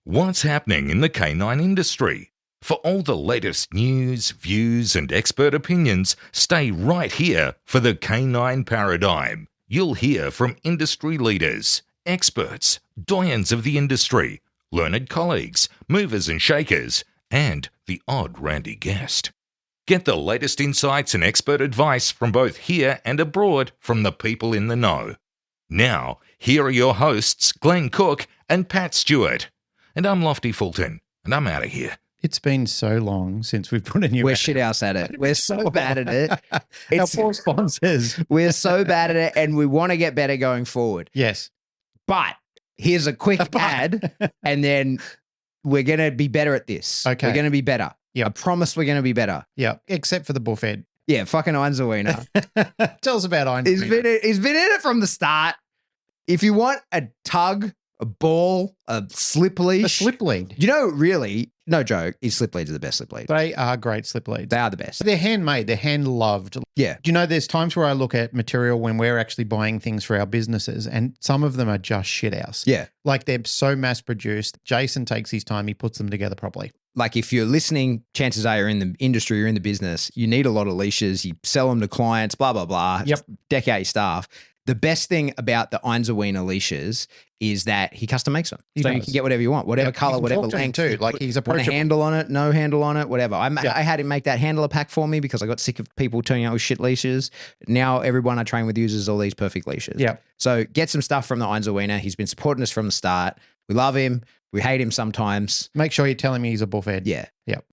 What's happening in the canine industry? For all the latest news, views, and expert opinions, stay right here for the Canine Paradigm. You'll hear from industry leaders, experts, doyens of the industry, learned colleagues, movers and shakers, and the odd randy guest. Get the latest insights and expert advice from both here and abroad from the people in the know. Now, here are your hosts, Glenn Cook and Pat Stewart. And I'm Lofty Fulton, and I'm out of here. It's been so long since we've put a new. We're shithouse at it. We're so bad at it. Our poor sponsors. We're so bad at it, and we want to get better going forward. Yes. But here's a quick ad, and then we're going to be better at this. Okay. We're going to be better. Yep. I promise we're going to be better. Yeah, except for the buffet. Yeah, fucking Einzelwiener. Tell us about Einzelwiener. He's been in it from the start. If you want a tug, a ball, a slip leash. A slip lead. You know, really, no joke, his slip leads are the best slip leads. They are great slip leads. They are the best. They're handmade. They're hand-loved. Yeah. Do you know there's times where I look at material when we're actually buying things for our businesses and some of them are just shithouse. Yeah. Like they're so mass-produced. Jason takes his time. He puts them together properly. Like if you're listening, chances are you're in the industry, you're in the business, you need a lot of leashes, you sell them to clients, blah, blah, blah. Yep. Deck out your staff. The best thing about the Einzelwiener leashes is that he custom makes them. He so you does. can get whatever you want, whatever Yep, you color, can whatever talk to him length. too. Like he's Want a approachable. handle on it, no handle on it, whatever. I Yeah. had him make that handler pack for me because I got sick of people turning out with shit leashes. Now everyone I train with uses all these perfect leashes. Yeah. So get some stuff from the Einzelwiener. He's been supporting us from the start. We love him. We hate him sometimes. Make sure you're telling me he's a buffet. Yeah. Yep.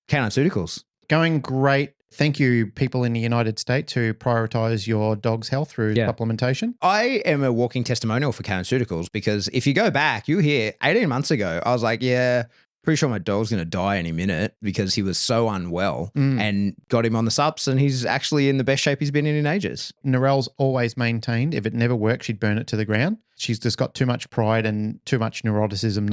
Canine Pharmaceuticals. Going great. Thank you, people in the United States who prioritize your dog's health through supplementation. I am a walking testimonial for Canine Pharmaceuticals because if you go back, you hear 18 months ago, I was like, yeah, pretty sure my dog's going to die any minute because he was so unwell and got him on the subs and he's actually in the best shape he's been in ages. Narelle's always maintained if it never worked, she'd burn it to the ground. She's just got too much pride and too much neuroticism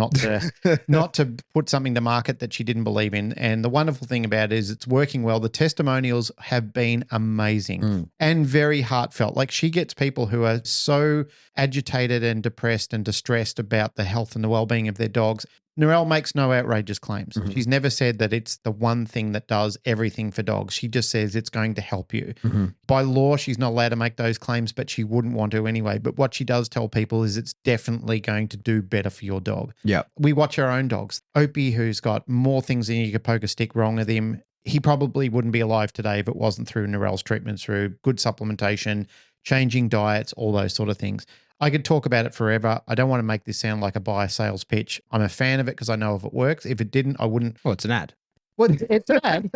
not to put something to market that she didn't believe in. And the wonderful thing about it is it's working well. The testimonials have been amazing and very heartfelt. Like she gets people who are so agitated and depressed and distressed about the health and the well-being of their dogs. Narelle makes no outrageous claims. She's never said that it's the one thing that does everything for dogs. She just says it's going to help you. By law, she's not allowed to make those claims, but she wouldn't want to anyway. But what she does tell people is it's definitely going to do better for your dog. Yeah. We watch our own dogs. Opie, who's got more things than you could poke a stick wrong with him, he probably wouldn't be alive today if it wasn't through Narelle's treatment, through good supplementation, changing diets, all those sort of things. I could talk about it forever. I don't want to make this sound like a buy sales pitch. I'm a fan of it because I know if it works. If it didn't, I wouldn't. Well, it's an ad. Well, it's an ad,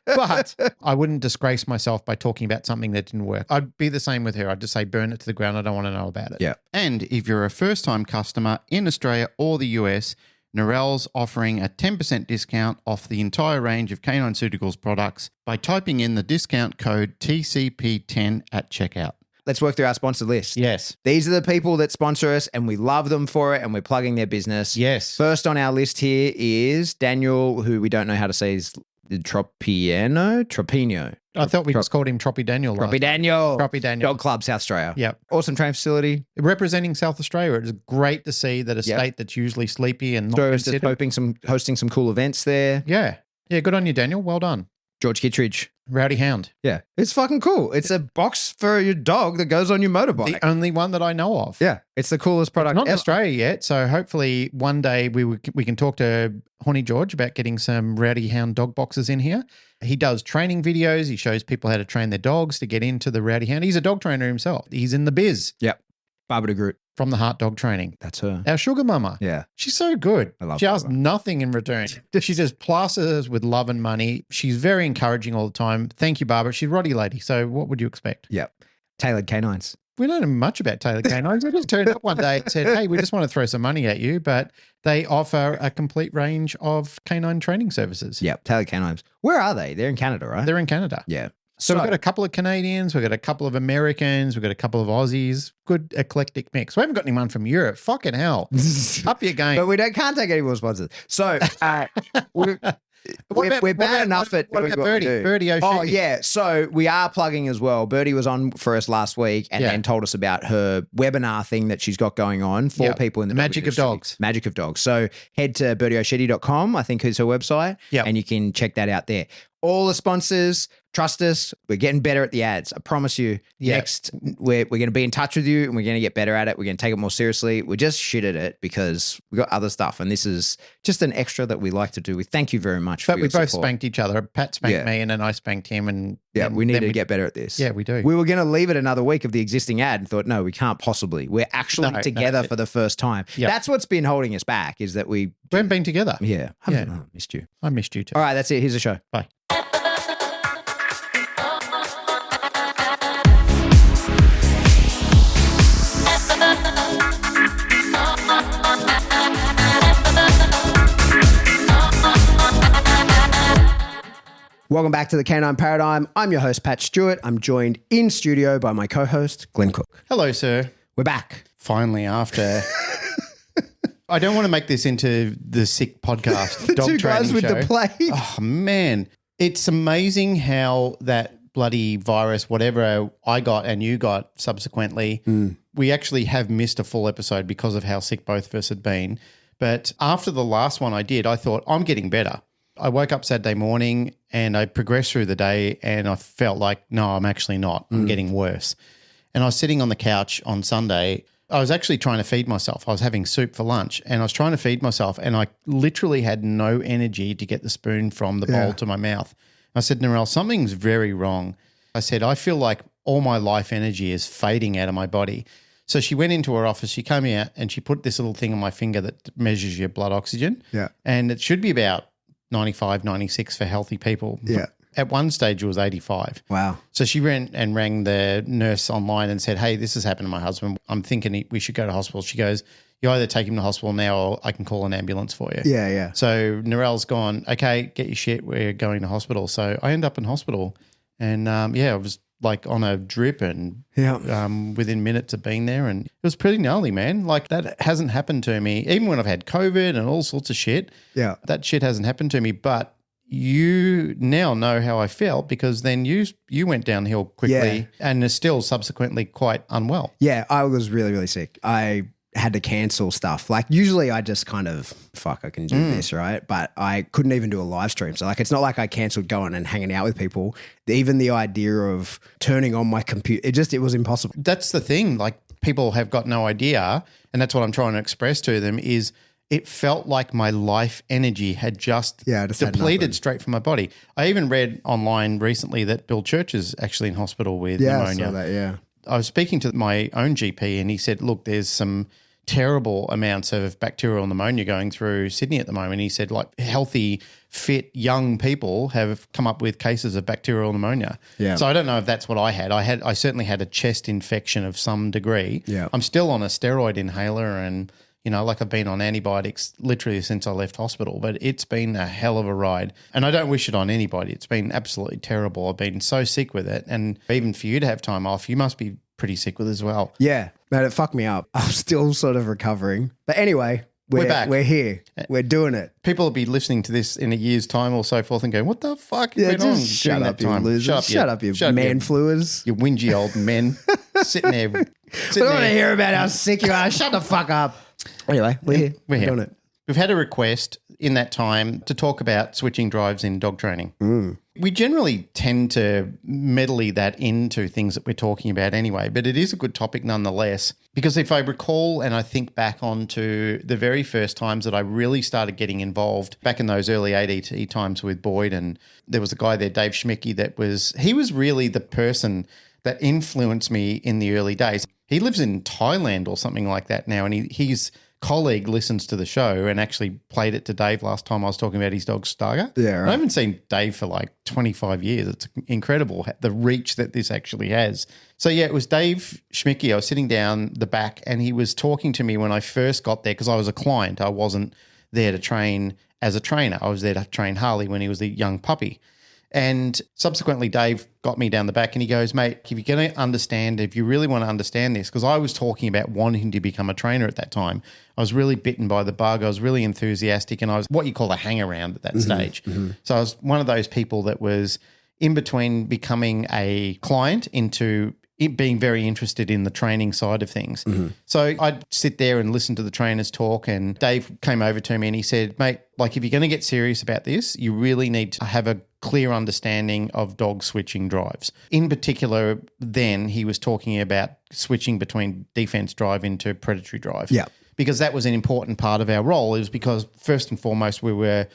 but I wouldn't disgrace myself by talking about something that didn't work. I'd be the same with her. I'd just say burn it to the ground. I don't want to know about it. Yeah. And if you're a first-time customer in Australia or the US, Narelle's offering a 10% discount off the entire range of Canine Pharmaceuticals products by typing in the discount code TCP10 at checkout. Let's work through our sponsor list. Yes. These are the people that sponsor us and we love them for it and we're plugging their business. Yes. First on our list here is Daniel, who we don't know how to say is Tropino. I thought we just called him Troppy Daniel. Troppy Daniel. Troppy Daniel. Dog Club, South Australia. Yep. Awesome training facility. Representing South Australia. It is great to see that a state that's usually sleepy and not considered. Hosting some cool events there. Yeah. Yeah, good on you, Daniel. Well done. George Kittredge. Rowdy Hound. Yeah. It's fucking cool. It's a box for your dog that goes on your motorbike. The only one that I know of. Yeah. It's the coolest product Not in ever. Australia yet, so hopefully one day we can talk to Horny George about getting some Rowdy Hound dog boxes in here. He does training videos. He shows people how to train their dogs to get into the Rowdy Hound. He's a dog trainer himself. He's in the biz. Yep. Barbara de Groot. From the Heart Dog Training. That's her. Our sugar mama. Yeah. She's so good. I love She asks Barbara. nothing in return. She just plasters us with love and money. She's very encouraging all the time. Thank you, Barbara. She's a Roddy lady. So what would you expect? Yep. Tailored canines. We don't know much about Tailored Canines. They just turned up one day and said, hey, we just want to throw some money at you, but they offer a complete range of canine training services. Yep. Tailored canines. Where are they? They're in Canada, right? They're in Canada. Yeah. So we've got a couple of Canadians, we've got a couple of Americans, we've got a couple of Aussies. Good eclectic mix. We haven't got anyone from Europe. Fucking hell. Up your game. But we can't take any more sponsors. So we're bad enough at what doing about what we Birdie? do. Birdie O'Shea. Oh, yeah. So we are plugging as well. Birdie was on for us last week and then told us about her webinar thing that she's got going on for people in the Magic of Dogs. Magic of Dogs. So head to birdieoshedi.com, I think is her website, and you can check that out there. All the sponsors, trust us, we're getting better at the ads. I promise you. Next, we're going to be in touch with you and we're going to get better at it. We're going to take it more seriously. We're just shit at it because we've got other stuff. And this is just an extra that we like to do. We thank you very much for But your we both support. spanked each other. Pat spanked me and then I spanked him. And we need to get better at this. Yeah, we do. We were going to leave it another week of the existing ad and thought, no, we can't possibly. We're actually together for the first time. Yep. That's what's been holding us back is that we haven't been together. Yeah. I missed you. I missed you too. All right, that's it. Here's the show. Bye. Welcome back to the Canine Paradigm. I'm your host, Pat Stewart. I'm joined in studio by my co-host, Glenn Cook. Hello, sir. We're back. Finally, after... I don't want to make this into the sick podcast. The dog two guys training with show. the plague. Oh, man. It's amazing how that bloody virus, whatever I got and you got subsequently, we actually have missed a full episode because of how sick both of us had been. But after the last one I did, I thought, I'm getting better. I woke up Saturday morning and I progressed through the day and I felt like, no, I'm actually not. I'm getting worse. And I was sitting on the couch on Sunday. I was actually trying to feed myself. I was having soup for lunch and I was trying to feed myself and I literally had no energy to get the spoon from the bowl to my mouth. I said, Narelle, something's very wrong. I said, I feel like all my life energy is fading out of my body. So she went into her office, she came out and she put this little thing on my finger that measures your blood oxygen. Yeah. And it should be about 95, 96 for healthy people. Yeah. At one stage, it was 85. Wow. So she ran and rang the nurse online and said, hey, this has happened to my husband. I'm thinking we should go to hospital. She goes, you either take him to hospital now or I can call an ambulance for you. Yeah, yeah. So Narelle's gone, okay, get your shit. We're going to hospital. So I end up in hospital and, I was like on a drip and within minutes of being there. And it was pretty gnarly, man. Like that hasn't happened to me. Even when I've had COVID and all sorts of shit, that shit hasn't happened to me. But you now know how I felt because then you went downhill quickly and are still subsequently quite unwell. Yeah, I was really, really sick. I had to cancel stuff. Like usually I just kind of, I can do this, right? But I couldn't even do a live stream. So like it's not like I cancelled going and hanging out with people. Even the idea of turning on my computer, it was impossible. That's the thing. Like people have got no idea, and that's what I'm trying to express to them is it felt like my life energy had just depleted straight from my body. I even read online recently that Bill Church is actually in hospital with pneumonia. I saw that, I was speaking to my own GP and he said, look, there's some terrible amounts of bacterial pneumonia going through Sydney at the moment. He said like healthy, fit, young people have come up with cases of bacterial pneumonia. Yeah. So I don't know if that's what I had. I certainly had a chest infection of some degree. Yeah. I'm still on a steroid inhaler and like I've been on antibiotics literally since I left hospital, but it's been a hell of a ride. And I don't wish it on anybody. It's been absolutely terrible. I've been so sick with it. And even for you to have time off, you must be pretty sick with it as well. Yeah, man, it fucked me up. I'm still sort of recovering. But anyway, we're back. We're here. We're doing it. People will be listening to this in a year's time or so forth and going, what the fuck went on during that time? Shut up, you man fluers. You whingy old men sitting there. We don't want to hear about how sick you are. Shut the fuck up. Anyway, we're here. We're doing it. We've had a request in that time to talk about switching drives in dog training. We generally tend to medley that into things that we're talking about anyway, but it is a good topic nonetheless, because if I recall and I think back onto the very first times that I really started getting involved back in those early ADT times with Boyd, and there was a guy there, Dave Schmicky, he was really the person that influenced me in the early days. He lives in Thailand or something like that now, and his colleague listens to the show and actually played it to Dave last time I was talking about his dog Starga. Yeah, right. I haven't seen Dave for like 25 years. It's incredible the reach that this actually has. So yeah, it was Dave Schmicky. I was sitting down the back and he was talking to me when I first got there because I was a client. I wasn't there to train as a trainer. I was there to train Harley when he was a young puppy. And subsequently, Dave got me down the back and he goes, mate, if you're going to understand, if you really want to understand this, because I was talking about wanting to become a trainer at that time. I was really bitten by the bug. I was really enthusiastic and I was what you call a hang-around at that stage. So I was one of those people that was in between becoming a client into being very interested in the training side of things. So I'd sit there and listen to the trainers talk, and Dave came over to me and he said, mate, like if you're going to get serious about this, you really need to have a clear understanding of dog switching drives. In particular, then he was talking about switching between defense drive into predatory drive. Yeah. Because that was an important part of our role. It was because first and foremost, we were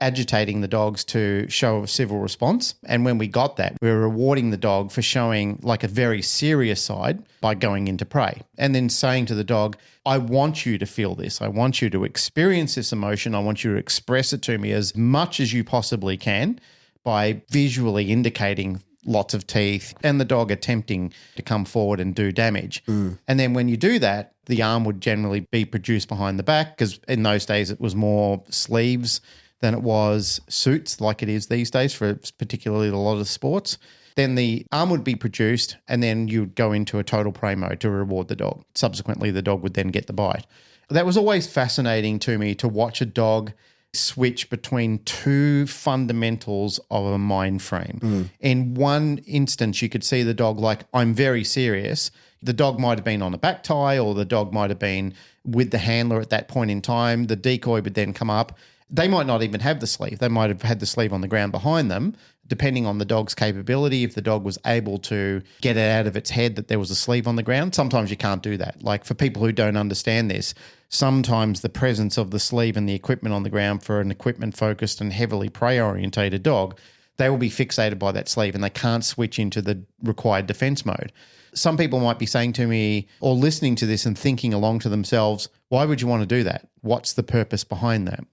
agitating the dogs to show a civil response. And when we got that, we were rewarding the dog for showing like a very serious side by going into prey. And then saying to the dog, I want you to feel this. I want you to experience this emotion. I want you to express it to me as much as you possibly can by visually indicating lots of teeth and the dog attempting to come forward and do damage. And then when you do that, the arm would generally be produced behind the back, because in those days it was more sleeves than it was suits like it is these days for particularly a lot of sports. Then the arm would be produced and then you would go into a total prey mode to reward the dog. Subsequently, the dog would then get the bite. That was always fascinating to me, to watch a dog switch between two fundamentals of a mind frame. In one instance, you could see the dog like, I'm very serious. The dog might have been on a back tie, or the dog might have been with the handler at that point in time. The decoy would then come up. They might not even have the sleeve. They might have had the sleeve on the ground behind them, depending on the dog's capability. If the dog was able to get it out of its head that there was a sleeve on the ground, sometimes you can't do that. Like for people who don't understand this, sometimes the presence of the sleeve and the equipment on the ground for an equipment-focused and heavily prey-orientated dog, they will be fixated by that sleeve and they can't switch into the required defense mode. Some people might be saying to me or listening to this and thinking along to themselves, why would you want to do that? What's the purpose behind that?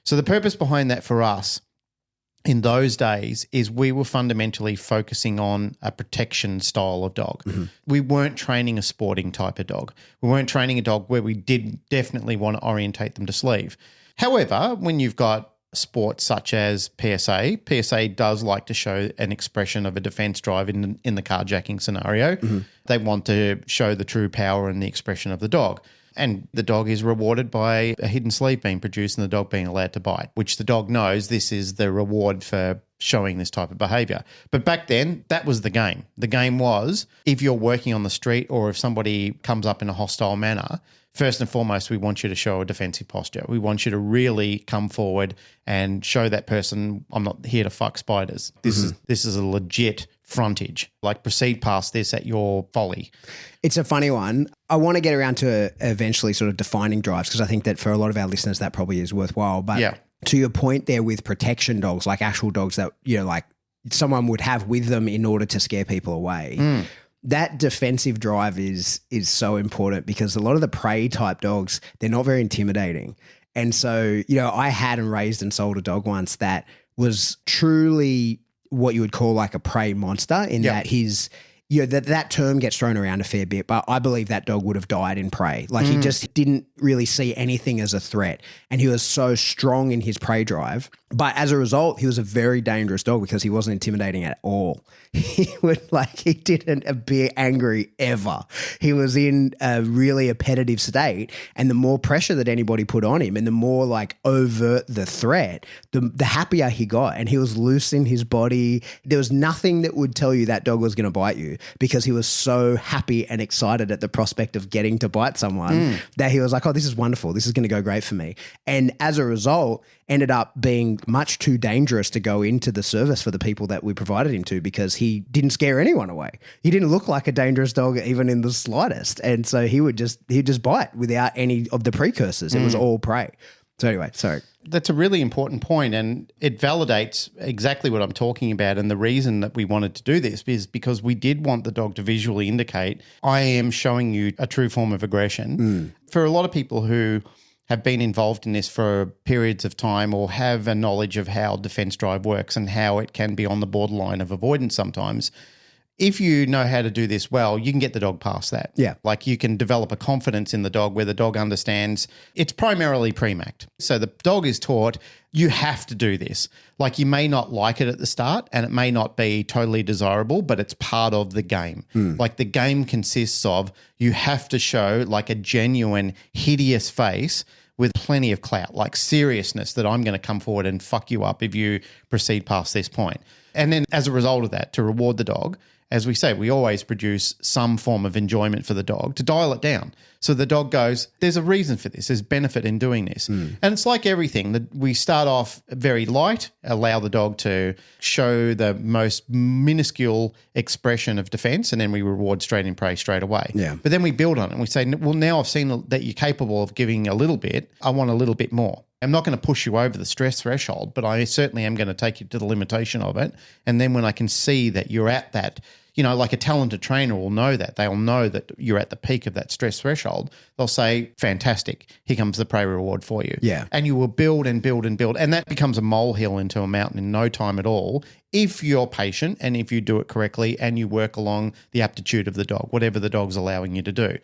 So the purpose behind that for us in those days is we were fundamentally focusing on a protection style of dog. We weren't training a sporting type of dog. We weren't training a dog where we did definitely want to orientate them to sleeve. However, when you've got sports such as PSA does like to show an expression of a defense drive in the carjacking scenario. They want to show the true power and the expression of the dog. And the dog is rewarded by a hidden sleeve being produced and the dog being allowed to bite, which the dog knows this is the reward for showing this type of behavior. But back then, that was the game. The game was, if you're working on the street or if somebody comes up in a hostile manner, first and foremost, we want you to show a defensive posture. We want you to really come forward and show that person, I'm not here to fuck spiders. This is a legit frontage. Like, proceed past this at your folly. It's a funny one. I want to get around to eventually sort of defining drives, because I think that for a lot of our listeners that probably is worthwhile. But to your point there with protection dogs, like actual dogs that, you know, like someone would have with them in order to scare people away. That defensive drive is so important, because a lot of the prey type dogs, they're not very intimidating. And so, you know, I had and raised and sold a dog once that was truly what you would call like a prey monster, in that his, you know, that term gets thrown around a fair bit, but I believe that dog would have died in prey. Like he just didn't really see anything as a threat, and he was so strong in his prey drive. But as a result, he was a very dangerous dog because he wasn't intimidating at all. He didn't appear angry ever. He was in a really appetitive state, and the more pressure that anybody put on him and the more like overt the threat, the happier he got, and he was loose in his body. There was nothing that would tell you that dog was going to bite you, because he was so happy and excited at the prospect of getting to bite someone that he was like, oh, this is wonderful. This is going to go great for me. And as a result, ended up being much too dangerous to go into the service for the people that we provided him to, because he didn't scare anyone away. He didn't look like a dangerous dog even in the slightest. And so he'd just bite without any of the precursors. It was all prey. So anyway, sorry. That's a really important point, and it validates exactly what I'm talking about. And the reason that we wanted to do this is because we did want the dog to visually indicate, I am showing you a true form of aggression. For a lot of people who have been involved in this for periods of time or have a knowledge of how defense drive works and how it can be on the borderline of avoidance sometimes, if you know how to do this well, you can get the dog past that. Yeah. Like you can develop a confidence in the dog where the dog understands it's primarily pre-macked. So the dog is taught you have to do this. Like you may not like it at the start and it may not be totally desirable, but it's part of the game. Like the game consists of you have to show like a genuine hideous face with plenty of clout, like seriousness that I'm going to come forward and fuck you up if you proceed past this point. And then as a result of that, to reward the dog, as we say, we always produce some form of enjoyment for the dog to dial it down. So the dog goes, there's a reason for this. There's benefit in doing this. And it's like everything that we start off very light, allow the dog to show the most minuscule expression of defense, and then we reward straight in prey straight away. Yeah. But then we build on it and we say, well, now I've seen that you're capable of giving a little bit. I want a little bit more. I'm not going to push you over the stress threshold, but I certainly am going to take you to the limitation of it. And then when I can see that you're at that, you know, like a talented trainer will know that. They'll know that you're at the peak of that stress threshold. They'll say, fantastic, here comes the prey reward for you. Yeah. And you will build and build and build. And that becomes a molehill into a mountain in no time at all if you're patient and if you do it correctly and you work along the aptitude of the dog, whatever the dog's allowing you to do.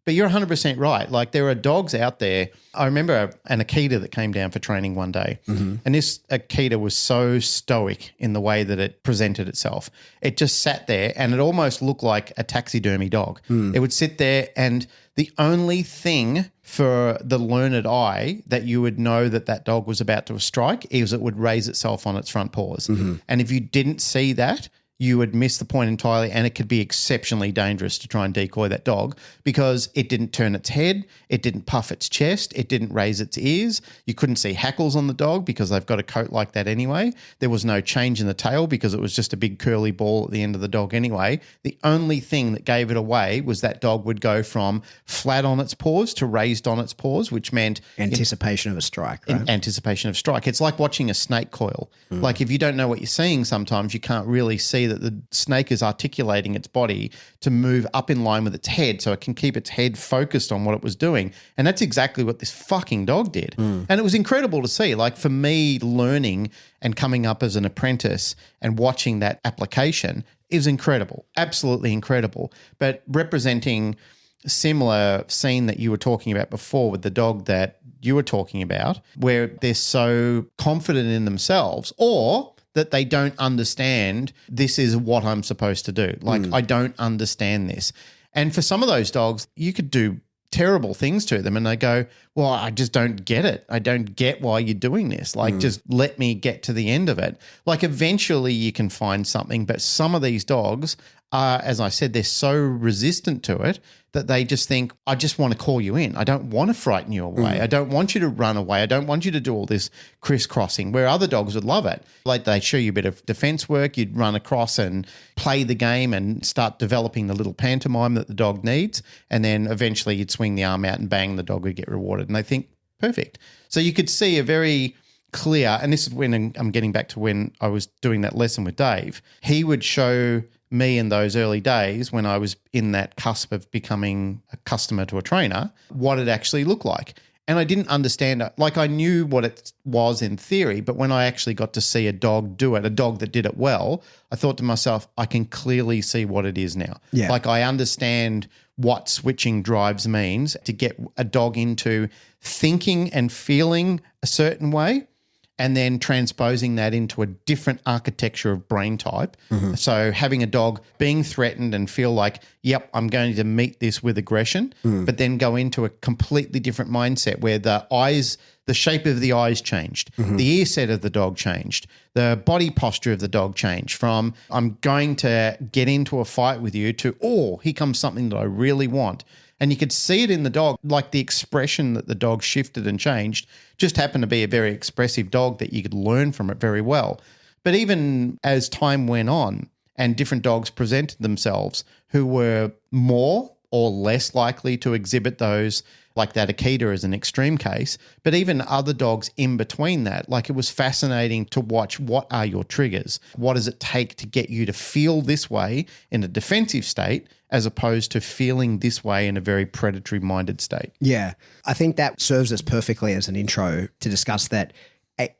But you're 100% right. Like there are dogs out there. I remember an Akita that came down for training one day. And this Akita was so stoic in the way that it presented itself. It just sat there and it almost looked like a taxidermy dog. It would sit there and the only thing for the learned eye that you would know that that dog was about to strike is it would raise itself on its front paws. And if you didn't see that, you would miss the point entirely, and it could be exceptionally dangerous to try and decoy that dog because it didn't turn its head, it didn't puff its chest, it didn't raise its ears. You couldn't see hackles on the dog because they've got a coat like that anyway. There was no change in the tail because it was just a big curly ball at the end of the dog anyway. The only thing that gave it away was that dog would go from flat on its paws to raised on its paws, which meant Anticipation of a strike, right? anticipation of strike. It's like watching a snake coil. Like if you don't know what you're seeing, sometimes you can't really see that the snake is articulating its body to move up in line with its head so it can keep its head focused on what it was doing. And that's exactly what this fucking dog did. And it was incredible to see. Like for me, learning and coming up as an apprentice and watching that application is incredible, absolutely incredible. But representing a similar scene that you were talking about before with the dog that you were talking about, where they're so confident in themselves or that they don't understand this is what I'm supposed to do. Like, I don't understand this. And for some of those dogs, you could do terrible things to them and they go, well, I just don't get it. I don't get why you're doing this. Like, just let me get to the end of it. Like, eventually you can find something, but some of these dogs are, as I said, they're so resistant to it that they just think, I just want to call you in. I don't want to frighten you away. I don't want you to run away. I don't want you to do all this crisscrossing, where other dogs would love it. Like they show you a bit of defense work, you'd run across and play the game and start developing the little pantomime that the dog needs. And then eventually you'd swing the arm out and bang, the dog would get rewarded. And they think, perfect. So you could see a very clear, and this is when I'm getting back to when I was doing that lesson with Dave, he would show me in those early days when I was in that cusp of becoming a customer to a trainer, what it actually looked like. And I didn't understand it. Like I knew what it was in theory, but when I actually got to see a dog do it, a dog that did it well, I thought to myself, I can clearly see what it is now. Yeah. Like I understand what switching drives means to get a dog into thinking and feeling a certain way, and then transposing that into a different architecture of brain type. So having a dog being threatened and feel like, yep, I'm going to meet this with aggression, but then go into a completely different mindset where the eyes, the shape of the eyes changed, the ear set of the dog changed, the body posture of the dog changed from I'm going to get into a fight with you to, oh, here comes something that I really want. And you could see it in the dog, like the expression that the dog shifted and changed just happened to be a very expressive dog that you could learn from it very well. But even as time went on and different dogs presented themselves who were more or less likely to exhibit those, like that Akita as an extreme case, but even other dogs in between that, like it was fascinating to watch what are your triggers? What does it take to get you to feel this way in a defensive state as opposed to feeling this way in a very predatory-minded state? Yeah. I think that serves us perfectly as an intro to discuss that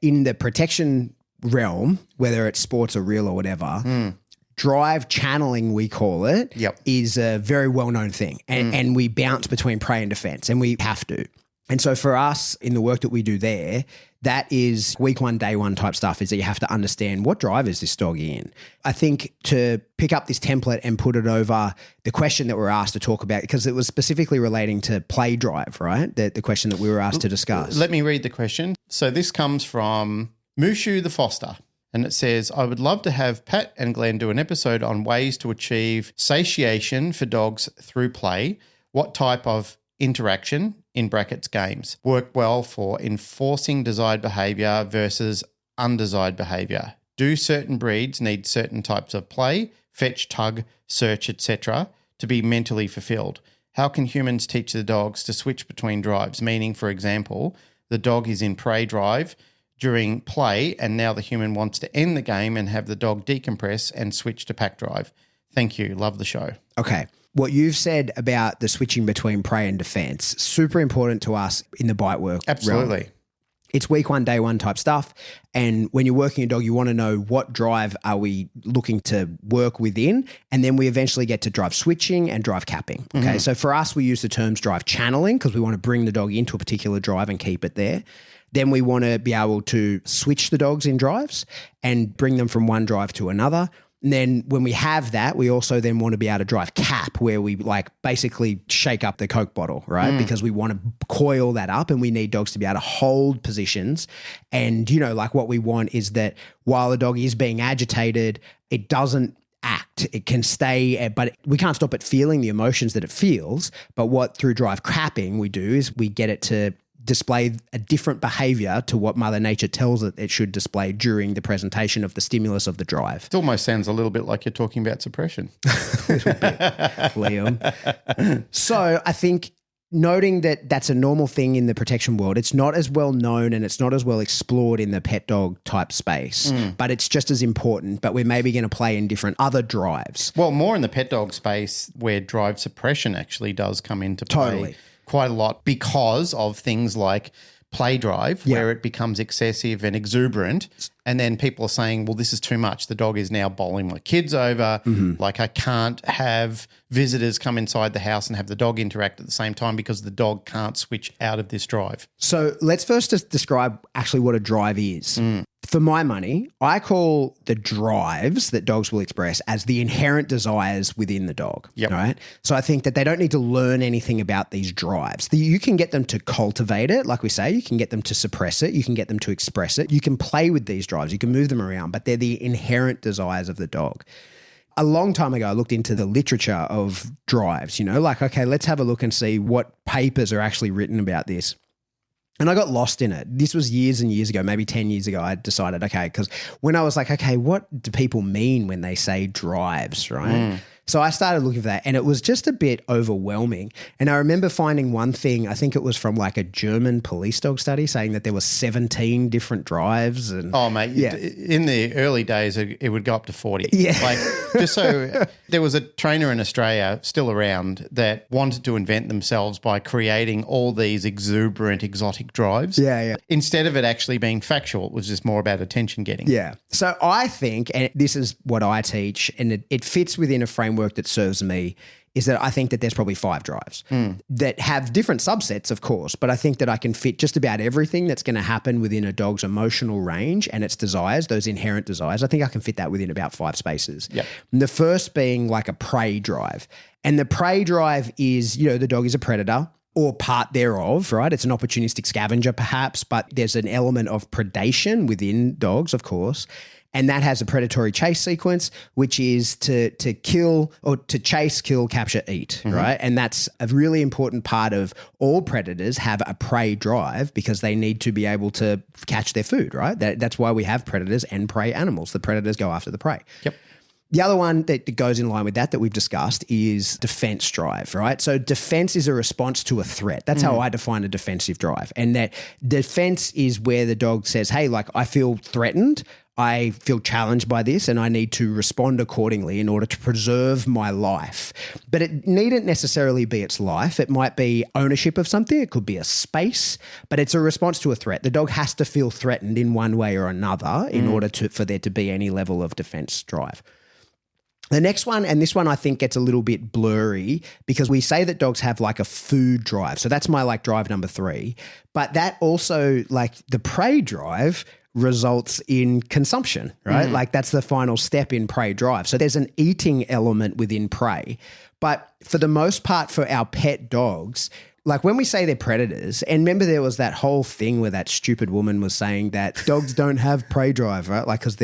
in the protection realm, whether it's sports or real or whatever, drive channeling, we call it, is a very well-known thing. And we bounce between prey and defense, and we have to. And so for us, in the work that we do there, that is week one, day one type stuff, is that you have to understand what drive is this dog in. I think to pick up this template and put it over the question that we're asked to talk about, because it was specifically relating to play drive, right? The question that we were asked to discuss. Let me read the question. So this comes from Mushu the Foster. And it says, I would love to have Pat and Glenn do an episode on ways to achieve satiation for dogs through play. What type of interaction, in brackets games, work well for enforcing desired behaviour versus undesired behaviour? Do certain breeds need certain types of play, fetch, tug, search, etc., to be mentally fulfilled? How can humans teach the dogs to switch between drives? Meaning, for example, the dog is in prey drive during play, and now the human wants to end the game and have the dog decompress and switch to pack drive. Thank you. Love the show. Okay. What you've said about the switching between prey and defense, super important to us in the bite work. Absolutely. Realm. It's week one, day one type stuff. And when you're working a dog, you want to know what drive are we looking to work within. And then we eventually get to drive switching and drive capping. Okay. So for us, we use the terms drive channeling because we want to bring the dog into a particular drive and keep it there. Then we want to be able to switch the dogs in drives and bring them from one drive to another. And then when we have that, we also then want to be able to drive cap, where we like basically shake up the Coke bottle, right? Because we want to coil that up, and we need dogs to be able to hold positions. And, you know, like what we want is that while the dog is being agitated, it doesn't act. It can stay, but we can't stop it feeling the emotions that it feels. But what through drive capping we do is we get it to display a different behavior to what Mother Nature tells it should display during the presentation of the stimulus of the drive. It almost sounds a little bit like you're talking about suppression. A little bit, Liam. So I think noting that that's a normal thing in the protection world, it's not as well known and it's not as well explored in the pet dog type space, but it's just as important, but we're maybe going to play in different other drives. Well, more in the pet dog space where drive suppression actually does come into play. Totally. Quite a lot because of things like play drive, where it becomes excessive and exuberant. And then people are saying, well, this is too much. The dog is now bowling my kids over. Like, I can't have visitors come inside the house and have the dog interact at the same time because the dog can't switch out of this drive. So let's first just describe actually what a drive is. For my money, I call the drives that dogs will express as the inherent desires within the dog. Right? So I think that they don't need to learn anything about these drives. You can get them to cultivate it, like we say. You can get them to suppress it. You can get them to express it. You can play with these drives. You can move them around, but they're the inherent desires of the dog. A long time ago, I looked into the literature of drives, like, okay, let's have a look and see what papers are actually written about this. And I got lost in it. This was years and years ago, maybe 10 years ago, I decided, okay, because when I was like, okay, what do people mean when they say drives, right? So I started looking for that, and it was just a bit overwhelming. And I remember finding one thing, I think it was from like a German police dog study, saying that there were 17 different drives. And oh, mate, in the early days, it would go up to 40. Yeah. Like, just so there was a trainer in Australia still around that wanted to invent themselves by creating all these exuberant, exotic drives. Yeah. Instead of it actually being factual, it was just more about attention getting. Yeah. So I think, and this is what I teach, and it fits within a framework that serves me, is that I think that there's probably 5 drives that have different subsets, of course, but I think that I can fit just about everything that's going to happen within a dog's emotional range and its desires, those inherent desires. I think I can fit that within about 5 spaces. Yep. And the first being like a prey drive. And the prey drive is, the dog is a predator or part thereof, right? It's an opportunistic scavenger perhaps, but there's an element of predation within dogs, of course. And that has a predatory chase sequence, which is to kill or to chase, kill, capture, eat, right? And that's a really important part of all predators have a prey drive because they need to be able to catch their food, right? That's why we have predators and prey animals. The predators go after the prey. Yep. The other one that goes in line with that we've discussed is defense drive, right? So defense is a response to a threat. That's how I define a defensive drive. And that defense is where the dog says, hey, like, I feel threatened. I feel challenged by this and I need to respond accordingly in order to preserve my life. But it needn't necessarily be its life. It might be ownership of something. It could be a space, but it's a response to a threat. The dog has to feel threatened in one way or another in order for there to be any level of defense drive. The next one, and this one I think gets a little bit blurry because we say that dogs have like a food drive. So that's my like drive number 3. But that also, like the prey drive results in consumption, right? Like that's the final step in prey drive. So there's an eating element within prey. But for the most part for our pet dogs, like when we say they're predators, and remember there was that whole thing where that stupid woman was saying that dogs don't have prey drive, right? Like because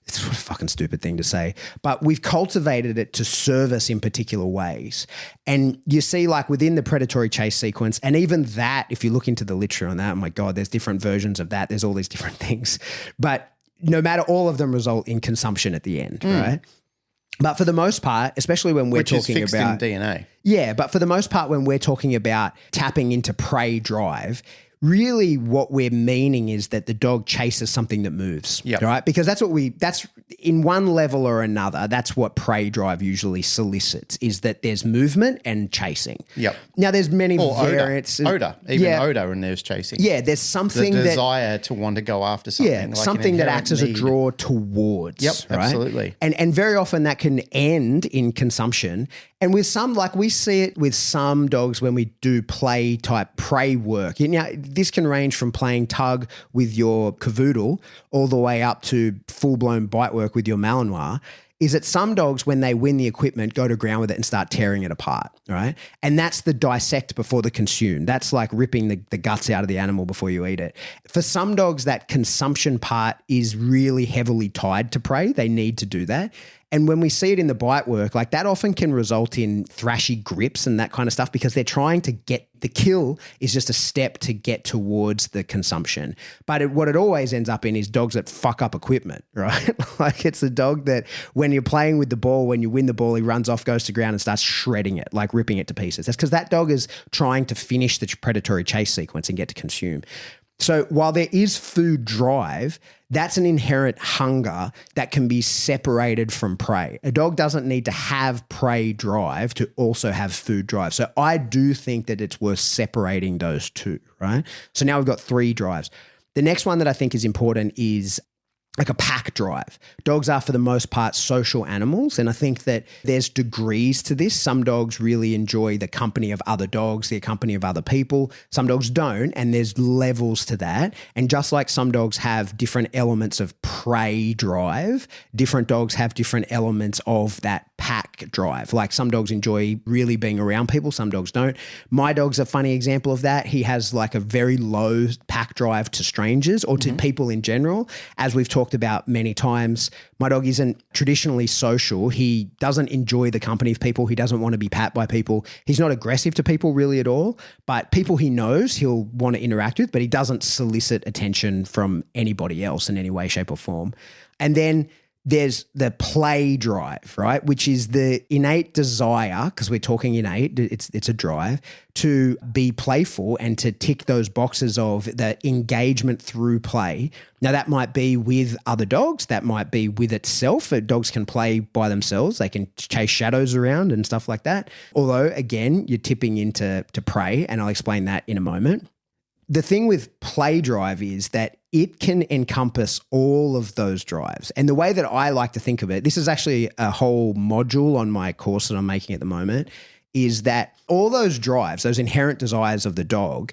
it's a fucking stupid thing to say, but we've cultivated it to serve us in particular ways. And you see like within the predatory chase sequence, and even that, if you look into the literature on that, oh my God, there's different versions of that. There's all these different things, but no matter, all of them result in consumption at the end, right? But for the most part, especially when we're talking fixed about in DNA. Yeah, but for the most part, when we're talking about tapping into prey drive, really what we're meaning is that the dog chases something that moves, right? Because that's in one level or another, that's what prey drive usually solicits, is that there's movement and chasing. Yep. Now there's many variants. Odor, and there's chasing. Yeah, there's something the desire to want to go after something. Yeah, like something that acts as a draw towards. Yep, right? absolutely. And very often that can end in consumption. And with some, like we see it with some dogs when we do play type prey work. You know, this can range from playing tug with your cavoodle all the way up to full-blown bite work with your Malinois, is that some dogs, when they win the equipment, go to ground with it and start tearing it apart, right? And that's the dissect before the consume. That's like ripping the guts out of the animal before you eat it. For some dogs, that consumption part is really heavily tied to prey. They need to do that. And when we see it in the bite work, like that often can result in thrashy grips and that kind of stuff because they're trying to get the kill is just a step to get towards the consumption. But what it always ends up in is dogs that fuck up equipment, right? Like it's a dog that when you're playing with the ball, when you win the ball, he runs off, goes to ground and starts shredding it, like ripping it to pieces. That's because that dog is trying to finish the predatory chase sequence and get to consume. So while there is food drive, that's an inherent hunger that can be separated from prey. A dog doesn't need to have prey drive to also have food drive. So I do think that it's worth separating those two, right? So now we've got 3 drives. The next one that I think is important is like a pack drive. Dogs are for the most part social animals. And I think that there's degrees to this. Some dogs really enjoy the company of other dogs, the company of other people. Some dogs don't. And there's levels to that. And just like some dogs have different elements of prey drive, different dogs have different elements of that pack drive. Like some dogs enjoy really being around people. Some dogs don't. My dog's a funny example of that. He has like a very low pack drive to strangers or to people in general. As we've talked about many times, my dog isn't traditionally social. He doesn't enjoy the company of people. He doesn't want to be pat by people. He's not aggressive to people really at all, but people he knows he'll want to interact with, but he doesn't solicit attention from anybody else in any way, shape or form. And then there's the play drive, right? Which is the innate desire, because we're talking innate, it's a drive, to be playful and to tick those boxes of the engagement through play. Now that might be with other dogs, that might be with itself. Dogs can play by themselves. They can chase shadows around and stuff like that. Although again, you're tipping into prey, and I'll explain that in a moment. The thing with play drive is that it can encompass all of those drives. And the way that I like to think of it, this is actually a whole module on my course that I'm making at the moment, is that all those drives, those inherent desires of the dog,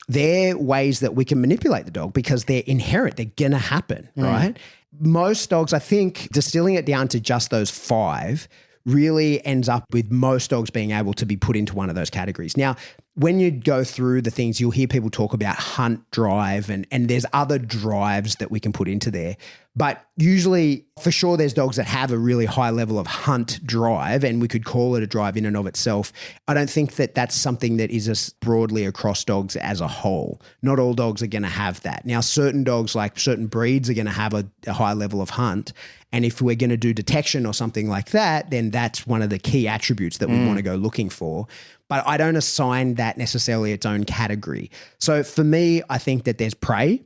they're ways that we can manipulate the dog because they're inherent. They're going to happen, right? Most dogs, I think, distilling it down to just those 5 really ends up with most dogs being able to be put into one of those categories. Now, when you go through the things, you'll hear people talk about hunt drive and there's other drives that we can put into there. But usually, for sure, there's dogs that have a really high level of hunt drive, and we could call it a drive in and of itself. I don't think that that's something that is as broadly across dogs as a whole. Not all dogs are going to have that. Now, certain dogs, like certain breeds, are going to have a high level of hunt. And if we're going to do detection or something like that, then that's one of the key attributes that we want to go looking for. But I don't assign that necessarily its own category. So for me, I think that there's prey,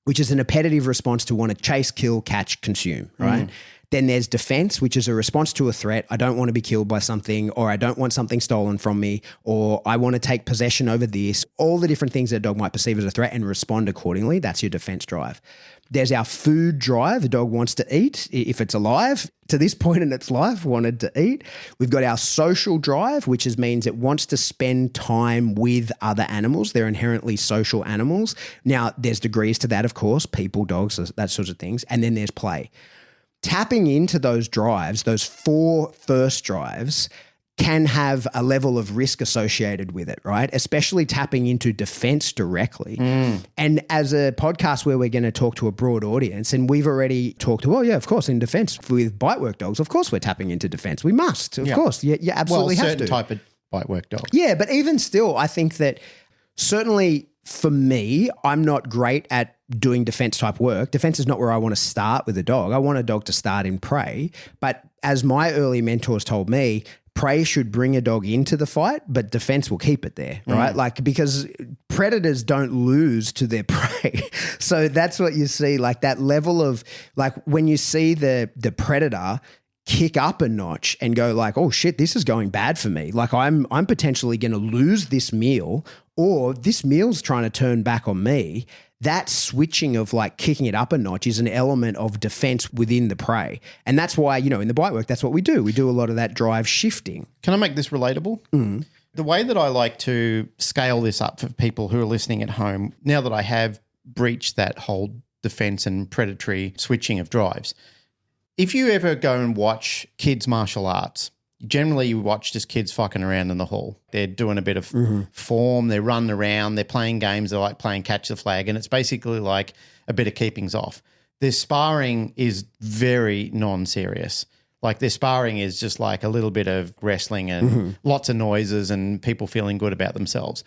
which is an appetitive response to want to chase, kill, catch, consume, right? Then there's defense, which is a response to a threat. I don't want to be killed by something, or I don't want something stolen from me, or I want to take possession over this. All the different things that a dog might perceive as a threat and respond accordingly. That's your defense drive. There's our food drive. The dog wants to eat if it's alive. To this point in its life, wanted to eat. We've got our social drive, which means it wants to spend time with other animals. They're inherently social animals. Now, there's degrees to that, of course, people, dogs, that sort of things. And then there's play. Tapping into those drives, those 4 first drives, can have a level of risk associated with it, right? Especially tapping into defense directly. And as a podcast where we're going to talk to a broad audience, and we've already talked to, of course, in defense with bite work dogs, of course we're tapping into defense. We must, of course. You absolutely have to. Certain type of bite work dog. Yeah, but even still, I think that certainly for me, I'm not great at doing defense type work. Defense is not where I want to start with a dog. I want a dog to start in prey. But as my early mentors told me, prey should bring a dog into the fight, but defense will keep it there, right? Like, because predators don't lose to their prey. So that's what you see, like that level of, like when you see the predator kick up a notch and go like, oh shit, this is going bad for me. Like I'm potentially going to lose this meal, or this meal's trying to turn back on me. That switching of like kicking it up a notch is an element of defense within the prey. And that's why, in the bite work, that's what we do. We do a lot of that drive shifting. Can I make this relatable? The way that I like to scale this up for people who are listening at home, now that I have breached that whole defense and predatory switching of drives, if you ever go and watch kids' martial arts, generally you watch just kids fucking around in the hall. They're doing a bit of form, they're running around, they're playing games, they're like playing catch the flag, and it's basically like a bit of keepings off. Their sparring is very non-serious. Like their sparring is just like a little bit of wrestling and lots of noises and people feeling good about themselves.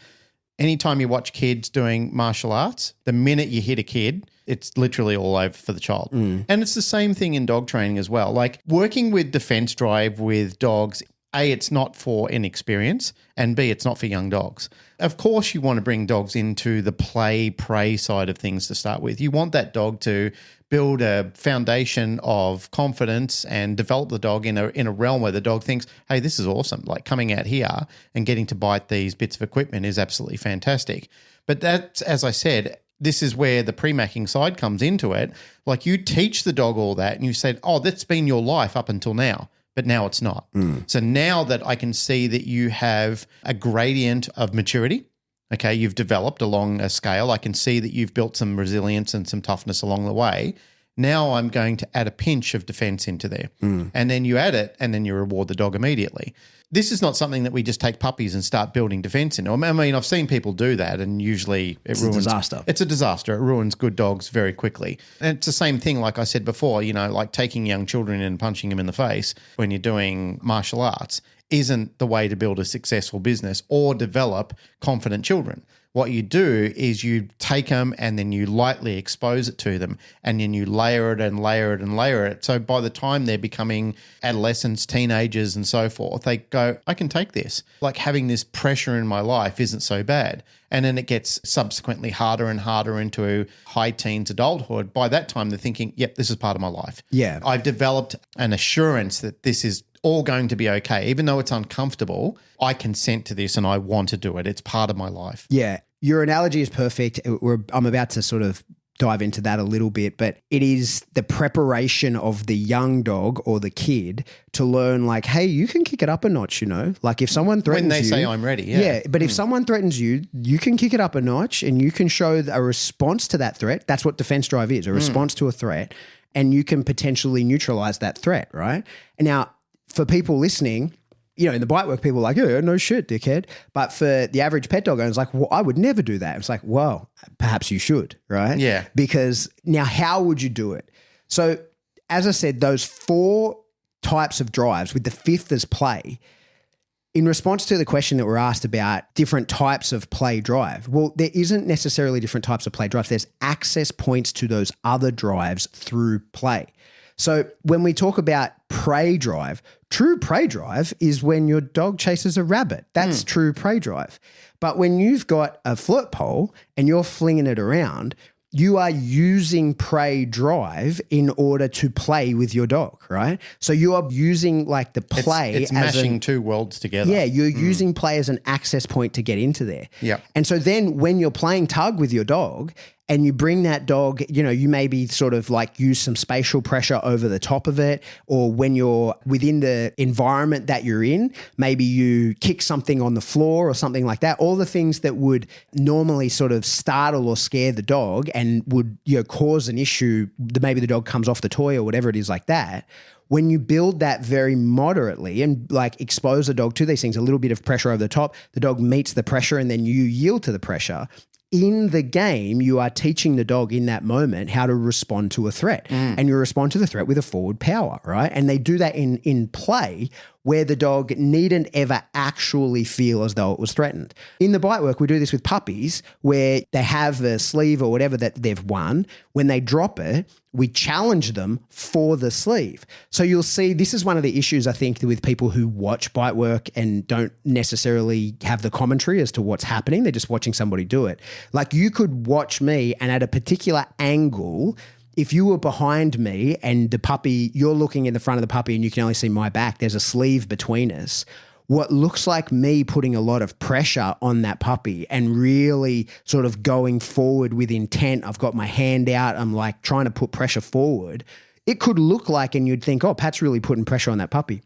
Anytime you watch kids doing martial arts, the minute you hit a kid, it's literally all over for the child. And it's the same thing in dog training as well. Like working with defense drive with dogs, A, it's not for inexperience, and B, it's not for young dogs. Of course, you want to bring dogs into the play-prey side of things to start with. You want that dog to build a foundation of confidence and develop the dog in a realm where the dog thinks, hey, this is awesome. Like coming out here and getting to bite these bits of equipment is absolutely fantastic. But that's, as I said, this is where the pre-macking side comes into it. Like you teach the dog all that and you said, oh, that's been your life up until now, but now it's not. So now that I can see that you have a gradient of maturity, okay, you've developed along a scale. I can see that you've built some resilience and some toughness along the way. Now I'm going to add a pinch of defense into there. And then you add it and then you reward the dog immediately. This is not something that we just take puppies and start building defense in. I mean, I've seen people do that and usually it ruins. It's a disaster. It's a disaster. It ruins good dogs very quickly. And it's the same thing, like I said before, like taking young children and punching them in the face when you're doing martial arts isn't the way to build a successful business or develop confident children. What you do is you take them and then you lightly expose it to them and then you layer it and layer it and layer it. So by the time they're becoming adolescents, teenagers and so forth, they go, I can take this. Like having this pressure in my life isn't so bad. And then it gets subsequently harder and harder into high teens, adulthood. By that time, they're thinking, yep, this is part of my life. Yeah. I've developed an assurance that this is all going to be okay. Even though it's uncomfortable, I consent to this and I want to do it. It's part of my life. Yeah. Your analogy is perfect. I'm about to sort of dive into that a little bit, but it is the preparation of the young dog or the kid to learn like, hey, you can kick it up a notch, like if someone threatens you. When they say I'm ready, yeah. Yeah, but if someone threatens you, you can kick it up a notch and you can show a response to that threat. That's what defense drive is, a response to a threat, and you can potentially neutralize that threat, right? And now, for people listening, in the bite work, people are like, yeah, no shit, dickhead. But for the average pet dog owner, it's like, well, I would never do that. It's like, well, perhaps you should, right? Yeah. Because now how would you do it? So as I said, those 4 types of drives with the 5th as play, in response to the question that we're asked about different types of play drive, well, there isn't necessarily different types of play drive. There's access points to those other drives through play. So when we talk about prey drive, true prey drive is when your dog chases a rabbit. That's true prey drive. But when you've got a flirt pole and you're flinging it around, you are using prey drive in order to play with your dog, right? So you are using like the play it's as mashing two worlds together. Yeah, you're using play as an access point to get into there. Yeah. And so then when you're playing tug with your dog and you bring that dog, you maybe sort of like use some spatial pressure over the top of it, or when you're within the environment that you're in, maybe you kick something on the floor or something like that, all the things that would normally sort of startle or scare the dog and would cause an issue, maybe the dog comes off the toy or whatever it is like that. When you build that very moderately and like expose the dog to these things, a little bit of pressure over the top, the dog meets the pressure and then you yield to the pressure. In the game, you are teaching the dog in that moment how to respond to a threat. And you respond to the threat with a forward power, right? And they do that in play where the dog needn't ever actually feel as though it was threatened. In the bite work, we do this with puppies where they have a sleeve or whatever that they've won. When they drop it, we challenge them for the sleeve. So you'll see this is one of the issues I think with people who watch bite work and don't necessarily have the commentary as to what's happening. They're just watching somebody do it. Like you could watch me and at a particular angle, if you were behind me and the puppy, you're looking in the front of the puppy and you can only see my back, there's a sleeve between us. What looks like me putting a lot of pressure on that puppy and really sort of going forward with intent. I've got my hand out. I'm like trying to put pressure forward. It could look like, and you'd think, oh, Pat's really putting pressure on that puppy.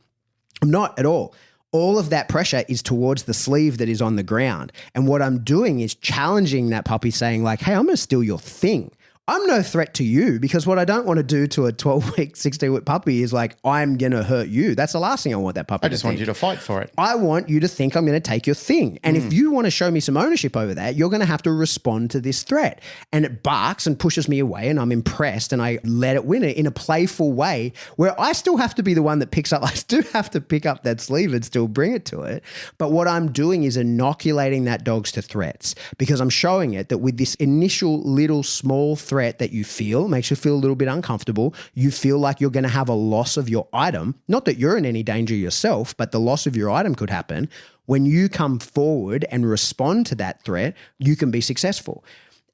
I'm not at all. All of that pressure is towards the sleeve that is on the ground. And what I'm doing is challenging that puppy saying like, hey, I'm going to steal your thing. I'm no threat to you because what I don't want to do to a 12-week, 16-week puppy is like, I'm going to hurt you. That's the last thing I want that puppy to think. I just want you to fight for it. I want you to think I'm going to take your thing. And if you want to show me some ownership over that, you're going to have to respond to this threat. And it barks and pushes me away and I'm impressed and I let it win it in a playful way where I still have to be the one that picks up. I still have to pick up that sleeve and still bring it to it. But what I'm doing is inoculating that dog to threats because I'm showing it that with this initial little small threat that you feel, makes you feel a little bit uncomfortable. You feel like you're going to have a loss of your item. Not that you're in any danger yourself, but the loss of your item could happen. When you come forward and respond to that threat, you can be successful.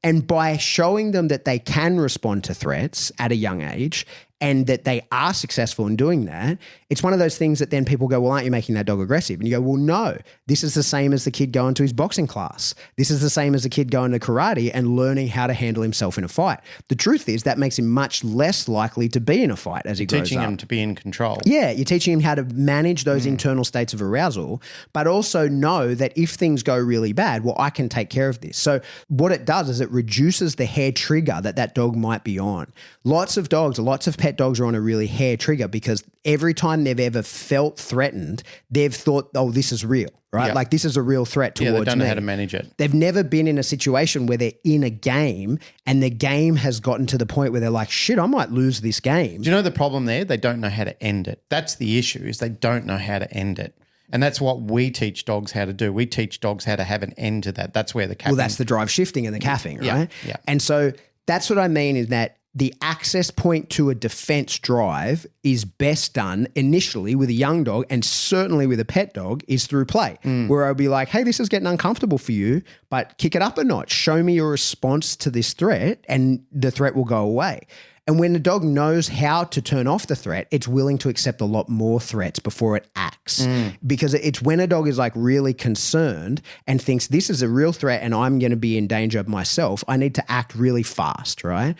And by showing them that they can respond to threats at a young age and that they are successful in doing that, it's one of those things that then people go, well, aren't you making that dog aggressive? And you go, well, no, this is the same as the kid going to his boxing class. This is the same as the kid going to karate and learning how to handle himself in a fight. The truth is that makes him much less likely to be in a fight as he grows up. Teaching him to be in control. Yeah, you're teaching him how to manage those internal states of arousal, but also know that if things go really bad, well, I can take care of this. So what it does is it reduces the hair trigger that dog might be on. Lots of pet dogs are on a really hair trigger because every time they've ever felt threatened, they've thought, oh, this is real, right? Yep. Like this is a real threat towards me. They don't know how to manage it. They've never been in a situation where they're in a game and the game has gotten to the point where they're like, shit, I might lose this game. Do you know the problem there? They don't know how to end it. That's the issue, is they don't know how to end it. And that's what we teach dogs how to do. We teach dogs how to have an end to that. That's where the caffeine... Well, that's the drive shifting and the caffeine, right? Yeah. And so that's what I mean is that the access point to a defense drive is best done initially with a young dog and certainly with a pet dog is through play, where I'll be like, hey, this is getting uncomfortable for you, but kick it up a notch. Show me your response to this threat and the threat will go away. And when the dog knows how to turn off the threat, it's willing to accept a lot more threats before it acts. Because it's when a dog is like really concerned and thinks this is a real threat and I'm going to be in danger of myself, I need to act really fast, right?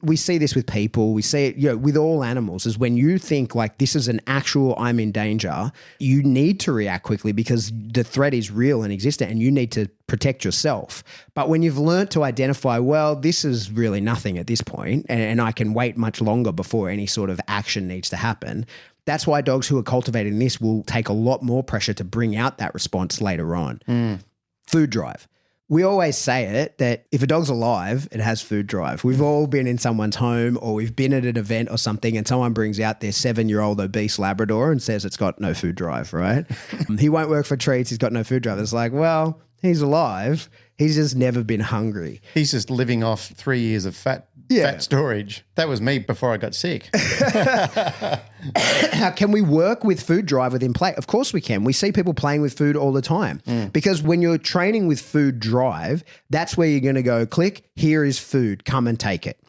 We see this with people. We see it, with all animals is when you think like this is an actual I'm in danger, you need to react quickly because the threat is real and existent and you need to protect yourself. But when you've learned to identify, well, this is really nothing at this point and I can wait much longer before any sort of action needs to happen, that's why dogs who are cultivating this will take a lot more pressure to bring out that response later on. Food drive. We always say it that if a dog's alive, it has food drive. We've all been in someone's home or we've been at an event or something and someone brings out their 7-year-old obese Labrador and says it's got no food drive, right? He won't work for treats. He's got no food drive. It's like, well, he's alive. He's just never been hungry. He's just living off 3 years of fat fat storage. That was me before I got sick. Can we work with food drive within play? Of course we can. We see people playing with food all the time because when you're training with food drive, that's where you're going to go, click, here is food, come and take it.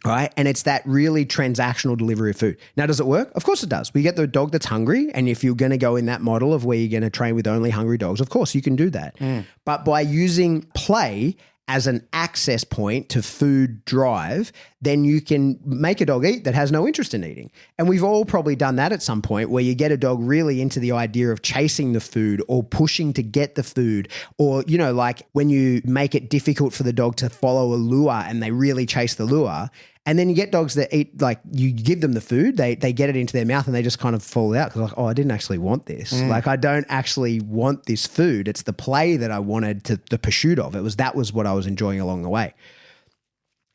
Right. And it's that really transactional delivery of food. Now, does it work? Of course it does. We get the dog that's hungry. And if you're going to go in that model of where you're going to train with only hungry dogs, of course you can do that. But by using play as an access point to food drive, then you can make a dog eat that has no interest in eating. And we've all probably done that at some point where you get a dog really into the idea of chasing the food or pushing to get the food, or, you know, like when you make it difficult for the dog to follow a lure and they really chase the lure. And then you get dogs that eat, like you give them the food, they get it into their mouth and they just kind of fall out because like, oh, I didn't actually want this. Like I don't actually want this food. It's the play that I wanted, the pursuit of. That was what I was enjoying along the way.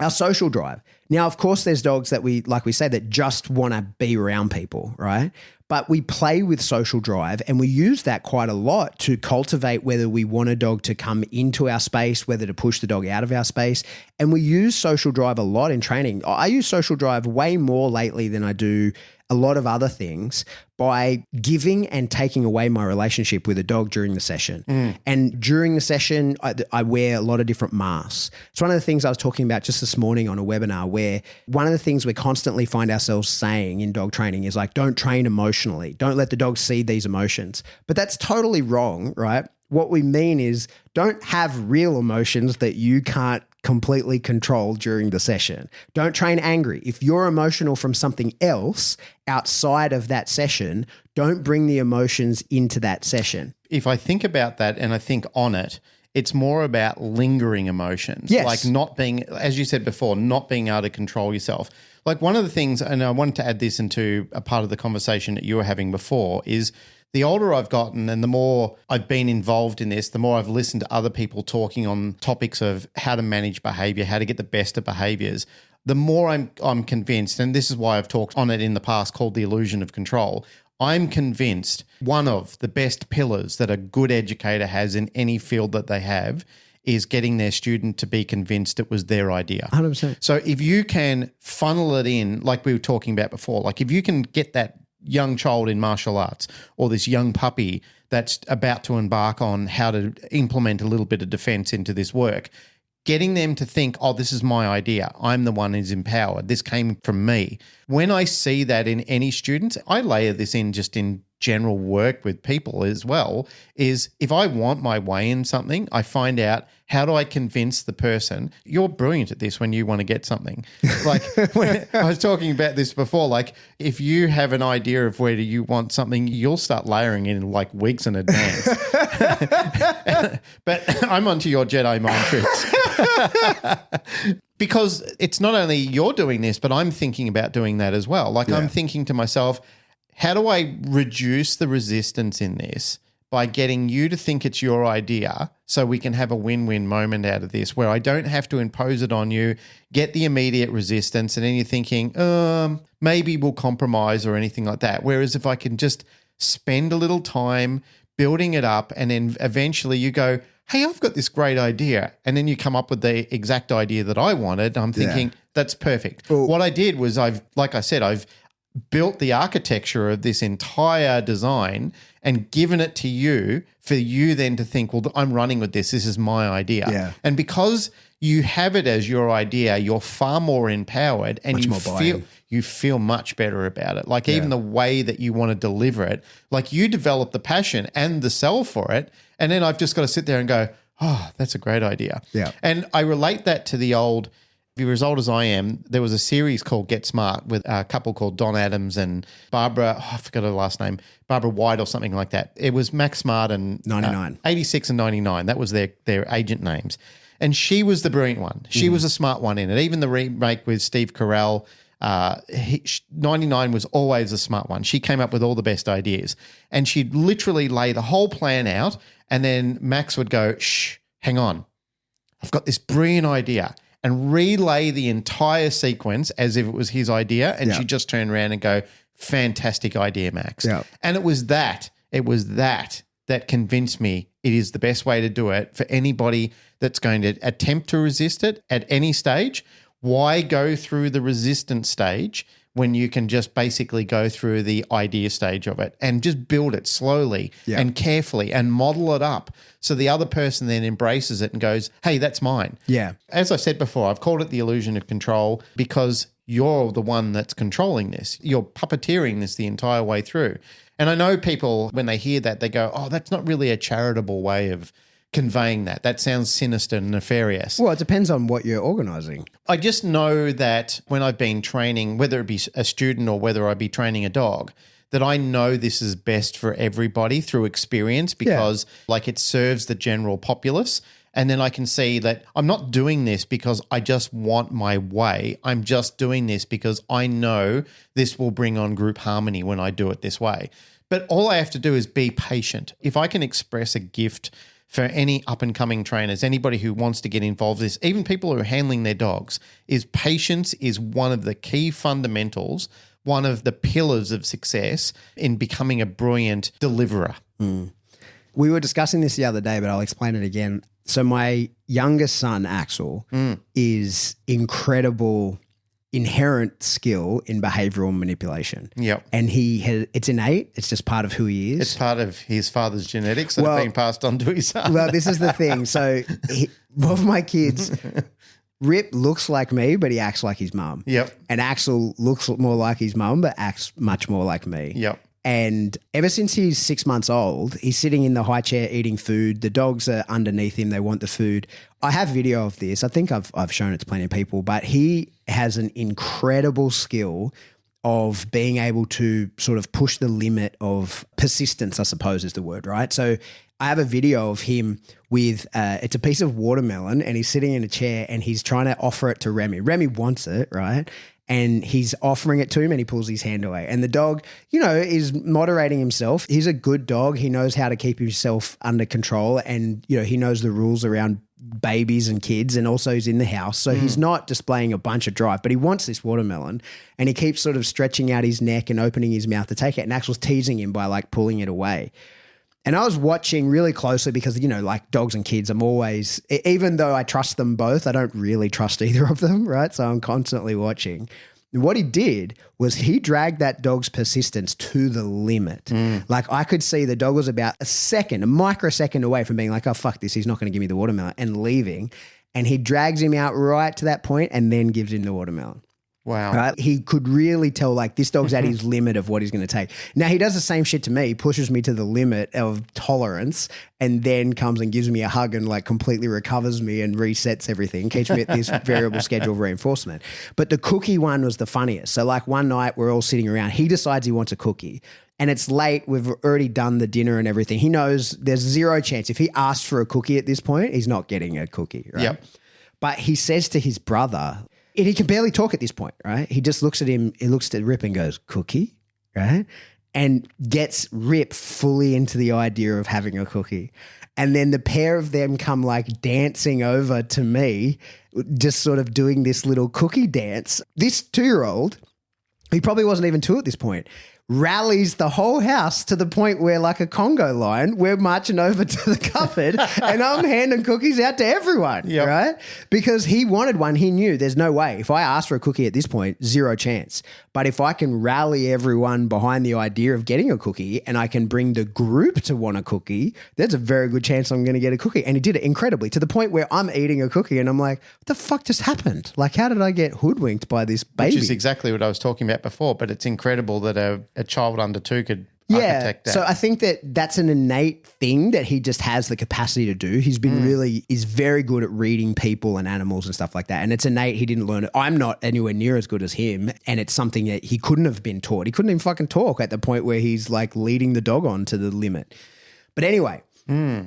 Our social drive. Now, of course, there's dogs that like we say, that just want to be around people, right? But we play with social drive and we use that quite a lot to cultivate whether we want a dog to come into our space, whether to push the dog out of our space. And we use social drive a lot in training. I use social drive way more lately than I do a lot of other things by giving and taking away my relationship with a dog during the session. And during the session, I wear a lot of different masks. It's one of the things I was talking about just this morning on a webinar where one of the things we constantly find ourselves saying in dog training is like, don't train emotionally. Don't let the dog see these emotions. But that's totally wrong, right? What we mean is don't have real emotions that you can't completely control during the session. Don't train angry. If you're emotional from something else outside of that session, don't bring the emotions into that session. If I think about that and I think on it, it's more about lingering emotions. Yes. Like not being, as you said before, not being able to control yourself. Like one of the things, and I wanted to add this into a part of the conversation that you were having before, is the older I've gotten and the more I've been involved in this, the more I've listened to other people talking on topics of how to manage behavior, how to get the best of behaviors, the more I'm convinced, and this is why I've talked on it in the past called the illusion of control. I'm convinced one of the best pillars that a good educator has in any field that they have is getting their student to be convinced it was their idea. 100%. So if you can funnel it in, like we were talking about before, like if you can get that young child in martial arts or this young puppy that's about to embark on how to implement a little bit of defense into this work, getting them to think, oh, this is my idea. I'm the one who's empowered. This came from me. When I see that in any students, I layer this in just in general work with people as well, is if I want my way in something, I find out how do I convince the person. You're brilliant at this when you want to get something. Like when I was talking about this before, like if you have an idea of where you want something, you'll start layering in like weeks in advance. But I'm onto your Jedi mind tricks. Because it's not only you're doing this, but I'm thinking about doing that as well. Like I'm thinking to myself, how do I reduce the resistance in this by getting you to think it's your idea so we can have a win-win moment out of this where I don't have to impose it on you, get the immediate resistance, and then you're thinking, maybe we'll compromise or anything like that. Whereas if I can just spend a little time building it up and then eventually you go, hey, I've got this great idea. And then you come up with the exact idea that I wanted. I'm thinking, that's perfect. Well, what I did was I've built the architecture of this entire design and given it to you for you then to think, well, I'm running with this. This is my idea. Yeah. And because you have it as your idea, you're far more empowered and you feel much better about it. Like even the way that you want to deliver it, like you develop the passion and the sell for it. And then I've just got to sit there and go, oh, that's a great idea. Yeah. And I relate that to the old, if you're as old as I am, there was a series called Get Smart with a couple called Don Adams and Barbara, I forgot her last name, Barbara White or something like that. It was Max Smart and 99. 86 and 99. That was their agent names. And she was the brilliant one. She was a smart one in it. Even the remake with Steve Carell, 99 was always a smart one. She came up with all the best ideas. And she'd literally lay the whole plan out and then Max would go, shh, hang on. I've got this brilliant idea. And relay the entire sequence as if it was his idea. And she'd just turn around and go, fantastic idea, Max. Yeah. And it was that convinced me it is the best way to do it for anybody that's going to attempt to resist it at any stage. Why go through the resistance stage when you can just basically go through the idea stage of it and just build it slowly and carefully and model it up so the other person then embraces it and goes, hey, that's mine. Yeah. As I said before, I've called it the illusion of control because you're the one that's controlling this. You're puppeteering this the entire way through. And I know people, when they hear that, they go, oh, that's not really a charitable way of conveying that. That sounds sinister and nefarious. Well, it depends on what you're organising. I just know that when I've been training, whether it be a student or whether I be training a dog, that I know this is best for everybody through experience because like it serves the general populace. And then I can see that I'm not doing this because I just want my way. I'm just doing this because I know this will bring on group harmony when I do it this way. But all I have to do is be patient. If I can express a gift for any up-and-coming trainers, anybody who wants to get involved in this, even people who are handling their dogs, is patience is one of the key fundamentals, one of the pillars of success in becoming a brilliant deliverer. We were discussing this the other day, but I'll explain it again. So my youngest son, Axel, is incredible inherent skill in behavioral manipulation. Yep. And it's innate. It's just part of who he is. It's part of his father's genetics that have been passed on to his son. Well, this is the thing. So both my kids, Rip looks like me, but he acts like his mum. Yep. And Axel looks more like his mum, but acts much more like me. Yep. And ever since he's 6 months old, he's sitting in the high chair eating food. The dogs are underneath him. They want the food. I have video of this. I think I've shown it to plenty of people, but he has an incredible skill of being able to sort of push the limit of persistence, I suppose is the word, right? So I have a video of him with, it's a piece of watermelon and he's sitting in a chair and he's trying to offer it to Remy. Remy wants it, right? And he's offering it to him and he pulls his hand away. And the dog, is moderating himself. He's a good dog. He knows how to keep himself under control and, he knows the rules around babies and kids and also he's in the house. So he's not displaying a bunch of drive, but he wants this watermelon and he keeps sort of stretching out his neck and opening his mouth to take it. And Axel's teasing him by like pulling it away. And I was watching really closely because, like dogs and kids, I'm always, even though I trust them both, I don't really trust either of them, right? So I'm constantly watching. And what he did was he dragged that dog's persistence to the limit. Like I could see the dog was about a microsecond away from being like, oh, fuck this, he's not going to give me the watermelon and leaving. And he drags him out right to that point and then gives him the watermelon. Wow. Right? He could really tell like this dog's at his limit of what he's going to take. Now he does the same shit to me, pushes me to the limit of tolerance and then comes and gives me a hug and like completely recovers me and resets everything, keeps me at this variable schedule of reinforcement. But the cookie one was the funniest. So like one night we're all sitting around, he decides he wants a cookie. And it's late. We've already done the dinner and everything. He knows there's zero chance. If he asks for a cookie at this point, he's not getting a cookie, right? Yep. But he says to his brother, and he can barely talk at this point, right? He just looks at him, he looks at Rip and goes, cookie, right? And gets Rip fully into the idea of having a cookie. And then the pair of them come like dancing over to me, just sort of doing this little cookie dance. This 2-year-old, he probably wasn't even 2 at this point, rallies the whole house to the point where like a Congo line, we're marching over to the cupboard and I'm handing cookies out to everyone, right? Because he wanted one. He knew there's no way. If I ask for a cookie at this point, zero chance. But if I can rally everyone behind the idea of getting a cookie and I can bring the group to want a cookie, there's a very good chance I'm going to get a cookie. And he did it incredibly to the point where I'm eating a cookie and I'm like, what the fuck just happened? Like, how did I get hoodwinked by this baby? Which is exactly what I was talking about before, but it's incredible that a child under 2 could architect that. So I think that's an innate thing that he just has the capacity to do. He's been is very good at reading people and animals and stuff like that. And it's innate. He didn't learn it. I'm not anywhere near as good as him. And it's something that he couldn't have been taught. He couldn't even fucking talk at the point where he's like leading the dog on to the limit. But anyway,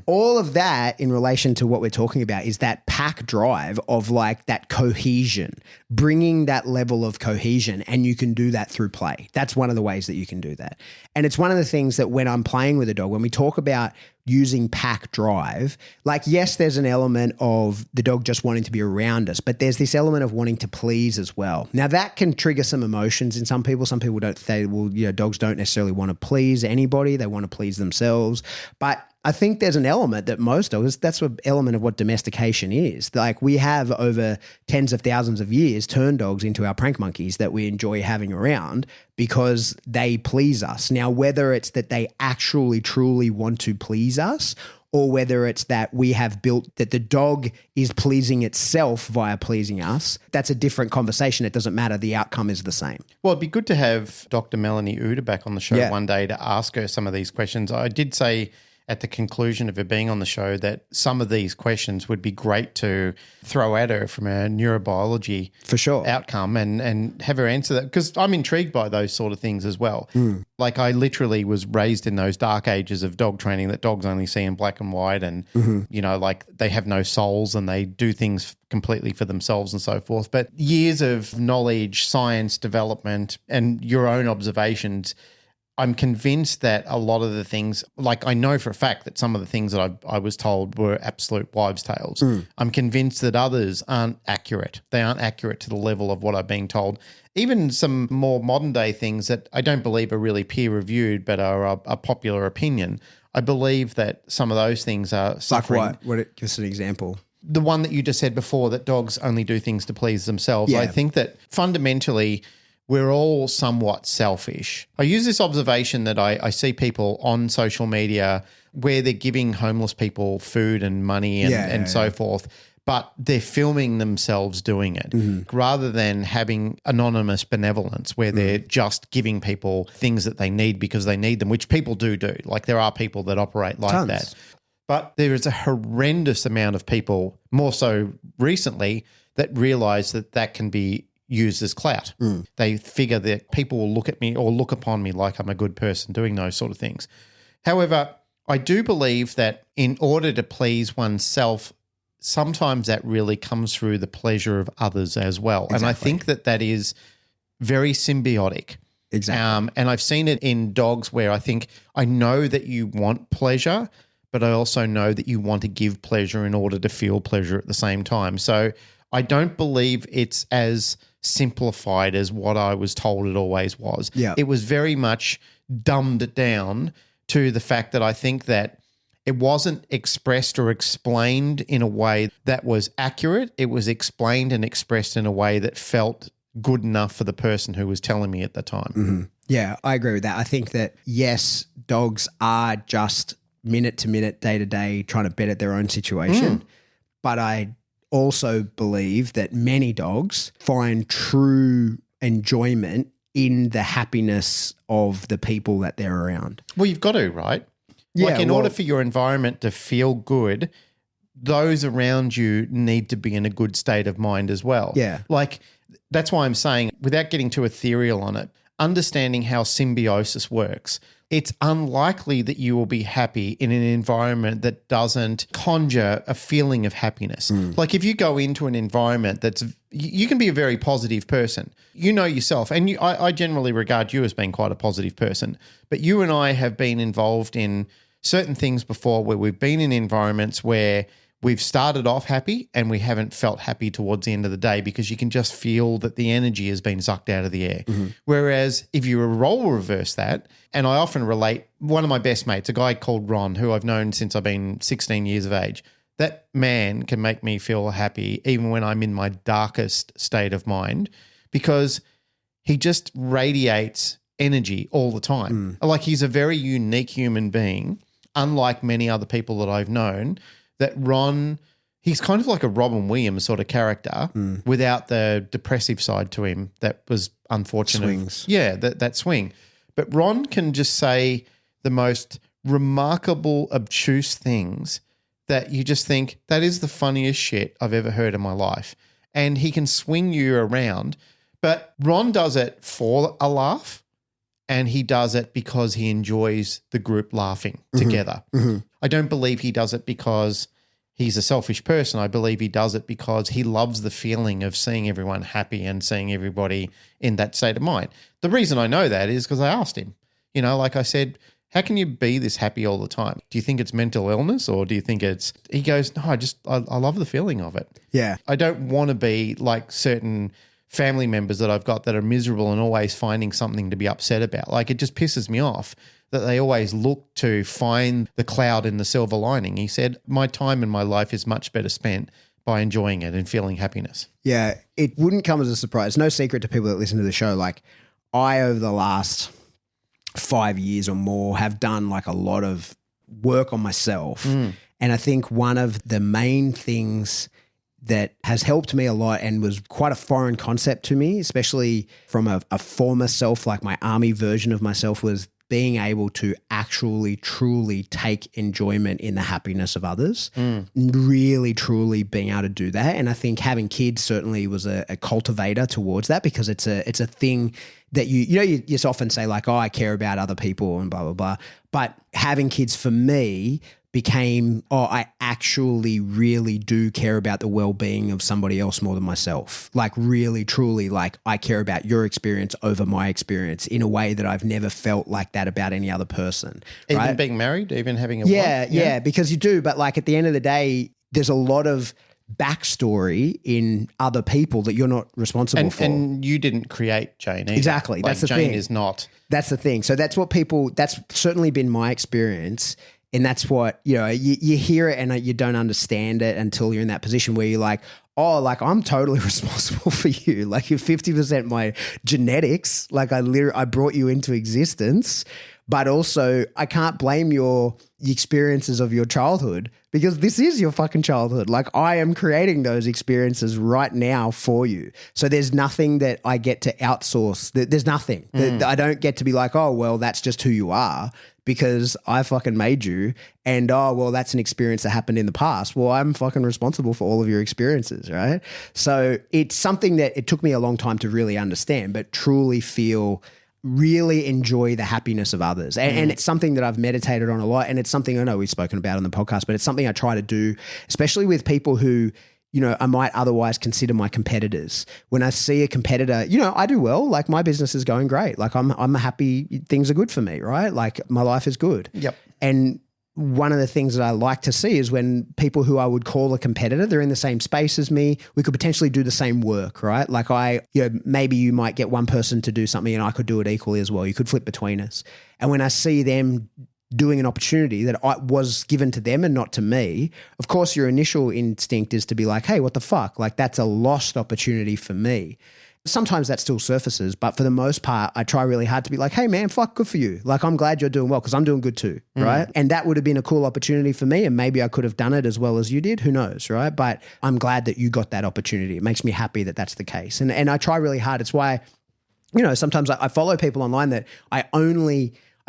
all of that in relation to what we're talking about is that pack drive of like that cohesion, bringing that level of cohesion, and you can do that through play. That's one of the ways that you can do that. And it's one of the things that when I'm playing with a dog, when we talk about using pack drive, like yes, there's an element of the dog just wanting to be around us, but there's this element of wanting to please as well. Now that can trigger some emotions in some people. Some people don't say, well, dogs don't necessarily want to please anybody. They want to please themselves. But I think there's an element that most dogs, that's an element of what domestication is. Like we have over tens of thousands of years is turn dogs into our prank monkeys that we enjoy having around because they please us. Now, whether it's that they actually truly want to please us or whether it's that we have built that the dog is pleasing itself via pleasing us, that's a different conversation. It doesn't matter. The outcome is the same. Well, it'd be good to have Dr. Melanie Uda back on the show one day to ask her some of these questions. I did say at the conclusion of her being on the show that some of these questions would be great to throw at her from a neurobiology For sure. outcome and have her answer that, because I'm intrigued by those sort of things as well. Like I literally was raised in those dark ages of dog training that dogs only see in black and white and, you know, like they have no souls and they do things completely for themselves and so forth. But years of knowledge, science, development and your own observations, I'm convinced that a lot of the things, like I know for a fact that some of the things that I was told were absolute wives' tales. I'm convinced that others aren't accurate. They aren't accurate to the level of what I'm being told. Even some more modern day things that I don't believe are really peer reviewed but are a popular opinion. I believe that some of those things are suffering. Like what? Give us an example. The one that you just said before, that dogs only do things to please themselves. Yeah. I think that fundamentally we're all somewhat selfish. I use this observation that I see people on social media where they're giving homeless people food and money and so forth, but they're filming themselves doing it rather than having anonymous benevolence where they're just giving people things that they need because they need them, which people do. Like there are people that operate like that. But there is a horrendous amount of people, more so recently, that realize that that can be used as clout. They figure that people will look at me or look upon me like I'm a good person doing those sort of things. However, I do believe that in order to please oneself, sometimes that really comes through the pleasure of others as well. Exactly. And I think that that is very symbiotic. Exactly. And I've seen it in dogs where I know that you want pleasure, but I also know that you want to give pleasure in order to feel pleasure at the same time. So I don't believe it's as simplified as what I was told it always was. Yeah. It was very much dumbed down to the fact that I think that it wasn't expressed or explained in a way that was accurate. It was explained and expressed in a way that felt good enough for the person who was telling me at the time. Yeah, I agree with that. I think that, yes, dogs are just minute to minute, day to day trying to better their own situation. But I also believe that many dogs find true enjoyment in the happiness of the people that they're around. Well, you've got to, right? Yeah, like in order for your environment to feel good, those around you need to be in a good state of mind as well. Yeah. Like that's why I'm saying, without getting too ethereal on it, understanding how symbiosis works, it's unlikely that you will be happy in an environment that doesn't conjure a feeling of happiness. Like if you go into an environment you can be a very positive person. You know yourself, and I generally regard you as being quite a positive person, but you and I have been involved in certain things before where we've been in environments where we've started off happy and we haven't felt happy towards the end of the day because you can just feel that the energy has been sucked out of the air. Whereas if you role reverse that, and I often relate, one of my best mates, a guy called Ron, who I've known since I've been 16 years of age, that man can make me feel happy even when I'm in my darkest state of mind because he just radiates energy all the time. Like he's a very unique human being, unlike many other people that I've known. That Ron, he's kind of like a Robin Williams sort of character without the depressive side to him that was unfortunate. Swings. Yeah, that swing. But Ron can just say the most remarkable, obtuse things that you just think, that is the funniest shit I've ever heard in my life. And he can swing you around. But Ron does it for a laugh and he does it because he enjoys the group laughing together. I don't believe he does it because he's a selfish person. I believe he does it because he loves the feeling of seeing everyone happy and seeing everybody in that state of mind. The reason I know that is because I asked him, you know, like I said, how can you be this happy all the time? Do you think it's mental illness or do you think he goes, no, I love the feeling of it. Yeah. I don't want to be like certain family members that I've got that are miserable and always finding something to be upset about. Like it just pisses me off that they always look to find the cloud in the silver lining. He said, my time in my life is much better spent by enjoying it and feeling happiness. Yeah, it wouldn't come as a surprise. No secret to people that listen to the show. Like, I, over the last 5 years or more, have done like a lot of work on myself. And I think one of the main things that has helped me a lot and was quite a foreign concept to me, especially from a former self, like my army version of myself, was being able to actually, truly take enjoyment in the happiness of others, really, truly being able to do that. And I think having kids certainly was a cultivator towards that, because it's a thing that you just often say like, oh, I care about other people and blah, blah, blah. But having kids for me became, oh, I actually really do care about the well-being of somebody else more than myself. Like, really, truly, like, I care about your experience over my experience in a way that I've never felt like that about any other person. Even right? being married, even having a Yeah, wife? yeah, because you do. But like, at the end of the day, there's a lot of backstory in other people that you're not responsible for. And you didn't create Jane either. Exactly. Like, That's the Jane thing. is not. That's the thing. So that's certainly been my experience. And that's what, you hear it and you don't understand it until you're in that position where you're like, oh, like, I'm totally responsible for you. Like, you're 50% my genetics. Like, I brought you into existence, but also I can't blame your experiences of your childhood, because this is your fucking childhood. Like, I am creating those experiences right now for you. So there's nothing that I get to outsource. There's nothing. I don't get to be like, oh, well, that's just who you are, because I fucking made you, and oh, well, that's an experience that happened in the past. Well, I'm fucking responsible for all of your experiences, right? So it's something that it took me a long time to really understand, but truly really enjoy the happiness of others. And it's something that I've meditated on a lot, and it's something I know we've spoken about on the podcast, but it's something I try to do, especially with people who, I might otherwise consider my competitors. When I see a competitor, I do well, like, my business is going great. Like, I'm happy, things are good for me, right? Like, my life is good. Yep. And one of the things that I like to see is when people who I would call a competitor, they're in the same space as me, we could potentially do the same work, right? Like, maybe you might get one person to do something and I could do it equally as well. You could flip between us. And when I see them doing an opportunity that was given to them and not to me, of course, your initial instinct is to be like, hey, what the fuck? Like, that's a lost opportunity for me. Sometimes that still surfaces, but for the most part, I try really hard to be like, hey man, fuck, good for you. Like, I'm glad you're doing well, because I'm doing good too, right? And that would have been a cool opportunity for me, and maybe I could have done it as well as you did, who knows, right? But I'm glad that you got that opportunity. It makes me happy that that's the case. And I try really hard. It's why, sometimes I follow people online that I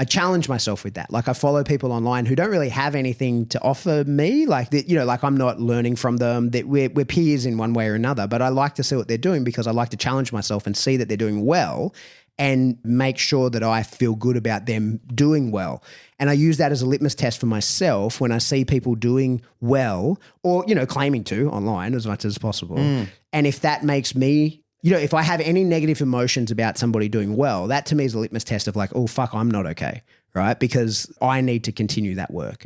challenge myself with that. Like, I follow people online who don't really have anything to offer me. Like, like, I'm not learning from them. That we're peers in one way or another, but I like to see what they're doing, because I like to challenge myself and see that they're doing well and make sure that I feel good about them doing well. And I use that as a litmus test for myself when I see people doing well, or, claiming to online as much as possible. And if that makes me, if I have any negative emotions about somebody doing well, that to me is a litmus test of like, oh, fuck, I'm not okay, right? Because I need to continue that work.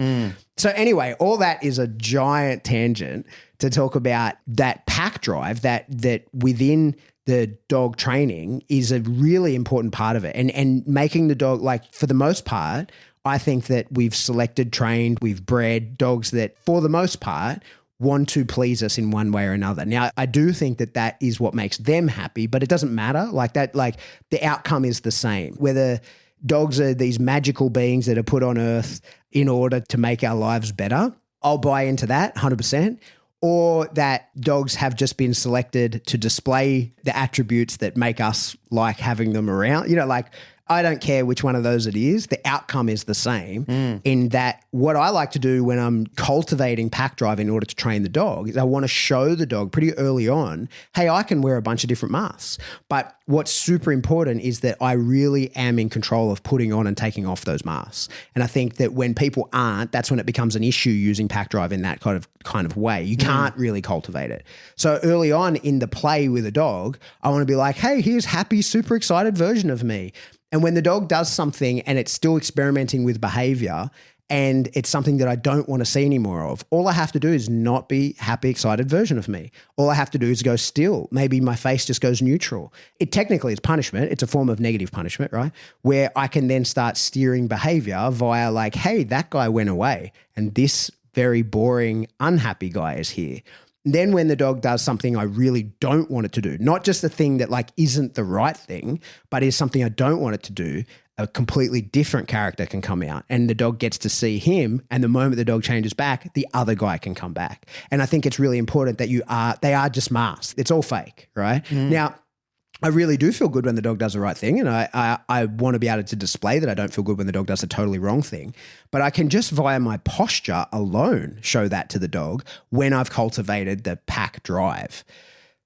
So anyway, all that is a giant tangent to talk about that pack drive that within the dog training is a really important part of it. And making the dog, like, for the most part, I think that we've selected, trained, we've bred dogs that, for the most part, want to please us in one way or another. Now, I do think that is what makes them happy, but it doesn't matter. Like, that, like, the outcome is the same. Whether dogs are these magical beings that are put on earth in order to make our lives better, I'll buy into that 100%. Or that dogs have just been selected to display the attributes that make us like having them around. Like, I don't care which one of those it is. The outcome is the same in that what I like to do when I'm cultivating pack drive in order to train the dog is I want to show the dog pretty early on, hey, I can wear a bunch of different masks. But what's super important is that I really am in control of putting on and taking off those masks. And I think that when people aren't, that's when it becomes an issue using pack drive in that kind of way. You can't really cultivate it. So early on in the play with a dog, I want to be like, hey, here's happy, super excited version of me. And when the dog does something and it's still experimenting with behavior and it's something that I don't want to see any more of, all I have to do is not be happy, excited version of me. All I have to do is go still. Maybe my face just goes neutral. It technically is punishment. It's a form of negative punishment, right? Where I can then start steering behavior via like, hey, that guy went away and this very boring, unhappy guy is here. Then when the dog does something I really don't want it to do, not just the thing that like isn't the right thing, but is something I don't want it to do, a completely different character can come out and the dog gets to see him. And the moment the dog changes back, the other guy can come back. And I think it's really important that they are just masked. It's all fake, right? Now, I really do feel good when the dog does the right thing, and I want to be able to display that I don't feel good when the dog does a totally wrong thing. But I can just via my posture alone show that to the dog when I've cultivated the pack drive.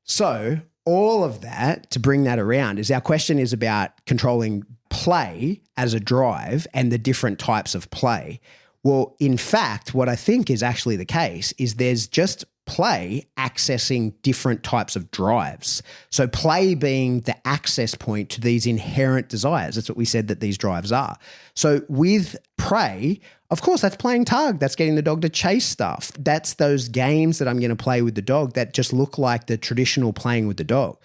So all of that, to bring that around, is our question is about controlling play as a drive and the different types of play. Well, in fact, what I think is actually the case is there's just play accessing different types of drives. So play being the access point to these inherent desires. That's what we said that these drives are. So with prey, of course, that's playing tug. That's getting the dog to chase stuff. That's those games that I'm going to play with the dog that just look like the traditional playing with the dog.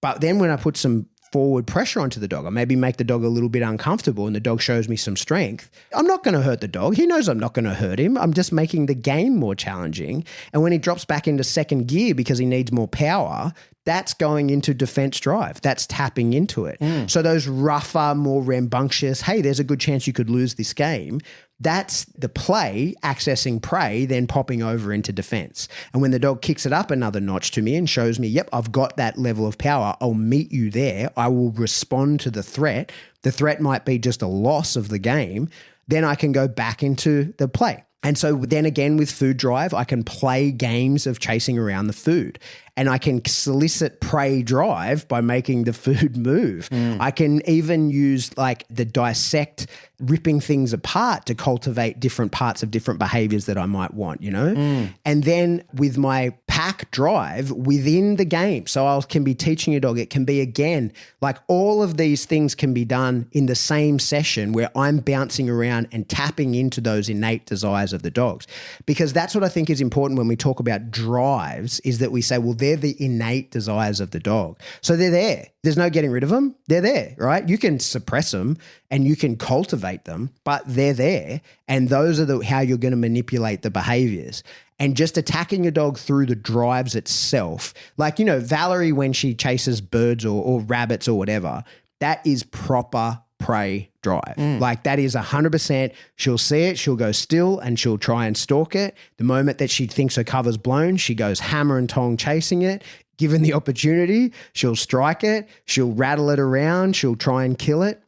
But then when I put some forward pressure onto the dog, or maybe make the dog a little bit uncomfortable and the dog shows me some strength, I'm not going to hurt the dog. He knows I'm not going to hurt him. I'm just making the game more challenging. And when he drops back into second gear because he needs more power, that's going into defense drive. That's tapping into it. So those rougher, more rambunctious, hey, there's a good chance you could lose this game, that's the play accessing prey, then popping over into defense. And when the dog kicks it up another notch to me and shows me, yep, I've got that level of power, I'll meet you there. I will respond to the threat. The threat might be just a loss of the game. Then I can go back into the play. And so then again with food drive, I can play games of chasing around the food. And I can solicit prey drive by making the food move. I can even use like the dissect, ripping things apart to cultivate different parts of different behaviors that I might want, you know? And then with my pack drive within the game, so I can be teaching a dog, it can be again, like all of these things can be done in the same session where I'm bouncing around and tapping into those innate desires of the dogs. Because that's what I think is important when we talk about drives, is that we say, well, they're the innate desires of the dog. So they're there. There's no getting rid of them. They're there, right? You can suppress them and you can cultivate them, but they're there. And those are how you're going to manipulate the behaviors. And just attacking a dog through the drives itself, like, you know, Valerie, when she chases birds or rabbits or whatever, that is proper prey drive. Like that is 100%. She'll see it, she'll go still and she'll try and stalk it. The moment that she thinks her cover's blown, she goes hammer and tong chasing it. Given the opportunity, she'll strike it, she'll rattle it around, she'll try and kill it.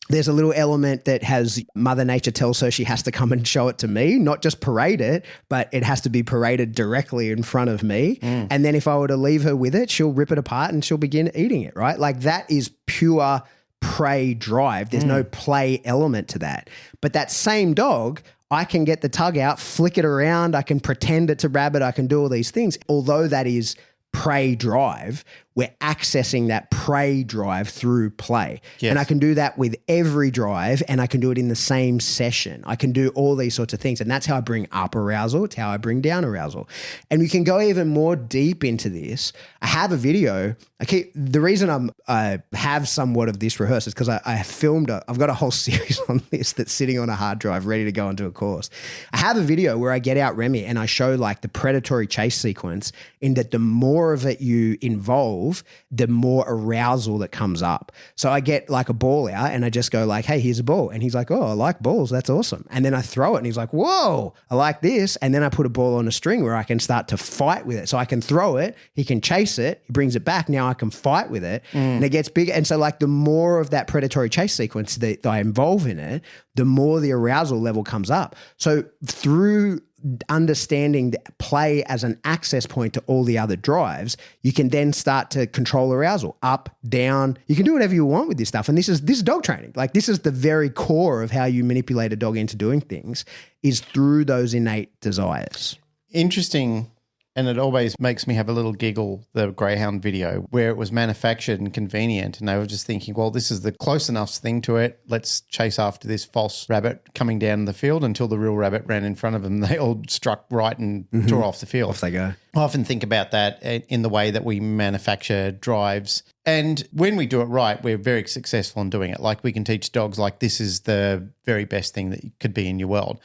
There's a little element that has Mother Nature tells her she has to come and show it to me, not just parade it, but it has to be paraded directly in front of me. And then if I were to leave her with it, she'll rip it apart and she'll begin eating it, right? Like that is pure prey drive. There's no play element to that. But that same dog, I can get the tug out, flick it around, I can pretend it's a rabbit, I can do all these things. Although that is prey drive, we're accessing that prey drive through play. Yes. And I can do that with every drive and I can do it in the same session. I can do all these sorts of things. And that's how I bring up arousal. It's how I bring down arousal. And we can go even more deep into this. I have a video. The reason I have somewhat of this rehearsed is because I have filmed I've got a whole series on this that's sitting on a hard drive ready to go into a course. I have a video where I get out Remy and I show like the predatory chase sequence, in that the more of it you involve, the more arousal that comes up. So I get like a ball out and I just go like, hey, here's a ball. And he's like, oh, I like balls. That's awesome. And then I throw it and he's like, whoa, I like this. And then I put a ball on a string where I can start to fight with it. So I can throw it, he can chase it, he brings it back. Now I can fight with it and it gets bigger. And so like the more of that predatory chase sequence that I involve in it, the more the arousal level comes up. So through understanding the play as an access point to all the other drives, you can then start to control arousal up, down. You can do whatever you want with this stuff. And this is dog training. Like this is the very core of how you manipulate a dog into doing things, is through those innate desires. Interesting. And it always makes me have a little giggle, the Greyhound video, where it was manufactured and convenient. And they were just thinking, well, this is the close enough thing to it. Let's chase after this false rabbit coming down the field until the real rabbit ran in front of them. They all struck right and tore off the field. Off they go. I often think about that in the way that we manufacture drives. And when we do it right, we're very successful in doing it. Like we can teach dogs like this is the very best thing that could be in your world.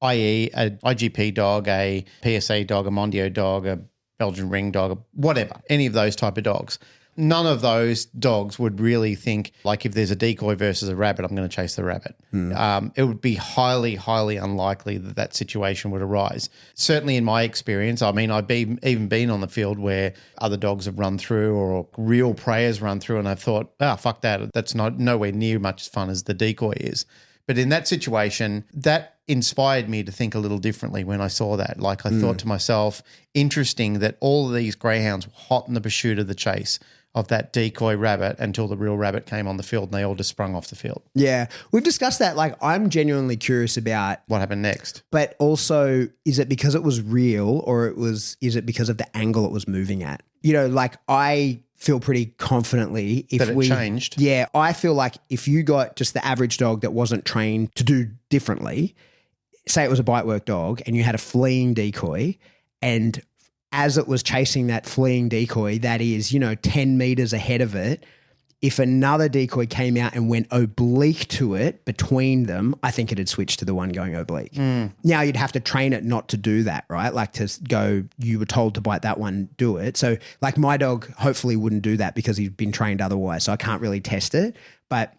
I.e. a IGP dog, a PSA dog, a Mondio dog, a Belgian ring dog, whatever, any of those type of dogs. None of those dogs would really think, like, if there's a decoy versus a rabbit, I'm going to chase the rabbit. It would be highly, highly unlikely that that situation would arise. Certainly in my experience, I mean, I've even been on the field where other dogs have run through or real prey has run through, and I've thought, fuck that. That's nowhere near much as fun as the decoy is. But in that situation, that inspired me to think a little differently when I saw that. Like, I thought to myself, interesting that all of these greyhounds were hot in the pursuit of the chase of that decoy rabbit until the real rabbit came on the field and they all just sprung off the field. Yeah. We've discussed that. Like, I'm genuinely curious about what happened next. But also, is it because it was real or is it because of the angle it was moving at? You know, like, I feel pretty confidently if that it changed. Yeah. I feel like if you got just the average dog that wasn't trained to do differently, say it was a bite work dog and you had a fleeing decoy, and as it was chasing that fleeing decoy, that is, 10 meters ahead of it, if another decoy came out and went oblique to it between them, I think it'd switch to the one going oblique. Now you'd have to train it not to do that, right? Like, to go, you were told to bite that one, do it. So, like, my dog hopefully wouldn't do that because he'd been trained otherwise. So I can't really test it. But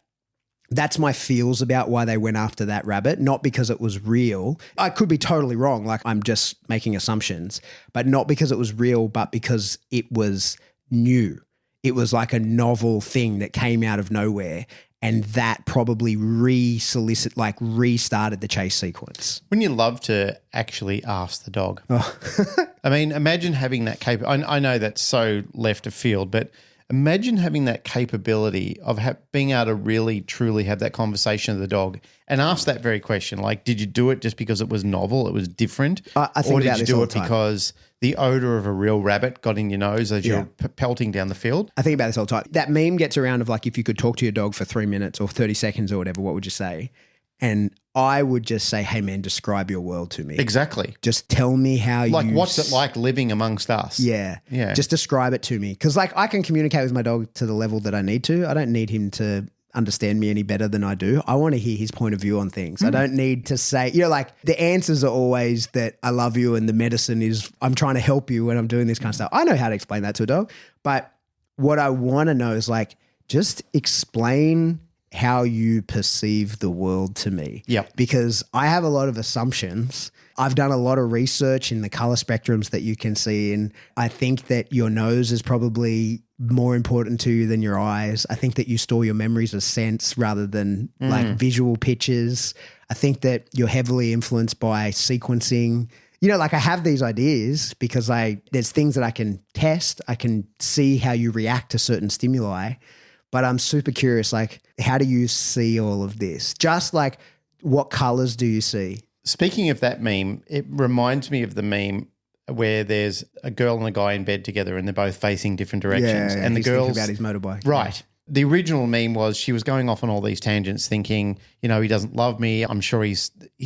that's my feels about why they went after that rabbit, not because it was real. I could be totally wrong, like, I'm just making assumptions, but not because it was real, but because it was new. It was like a novel thing that came out of nowhere, and that probably restarted the chase sequence. Wouldn't you love to actually ask the dog? I mean, imagine having that capability. I know that's so left of field, but imagine having that capability of being able to really, truly have that conversation with the dog and ask that very question. Like, did you do it just because it was novel, it was different? I think or did about you this do all it the time. because the odor of a real rabbit got in your nose as you're pelting down the field? I think about this all the time. That meme gets around of, like, if you could talk to your dog for 3 minutes or 30 seconds or whatever, what would you say? And I would just say, hey, man, describe your world to me. Exactly. Just tell me how you... Like, what's it like living amongst us? Yeah. Yeah. Just describe it to me. Because, like, I can communicate with my dog to the level that I need to. I don't need him to understand me any better than I do. I want to hear his point of view on things. I don't need to say, like, the answers are always that I love you and the medicine is I'm trying to help you when I'm doing this kind of stuff. I know how to explain that to a dog. But what I want to know is, like, just explain how you perceive the world to me. Yep. Because I have a lot of assumptions. I've done a lot of research in the color spectrums that you can see. And I think that your nose is probably more important to you than your eyes. I think that you store your memories as sense rather than like visual pictures. I think that you're heavily influenced by sequencing. Like, I have these ideas because there's things that I can test. I can see how you react to certain stimuli. But I'm super curious, like, how do you see all of this? Just like, what colors do you see? Speaking of that meme, it reminds me of the meme where there's a girl and a guy in bed together and they're both facing different directions. Yeah, and the he's thinking girl's about his motorbike. Right. The original meme was she was going off on all these tangents thinking, he doesn't love me. I'm sure he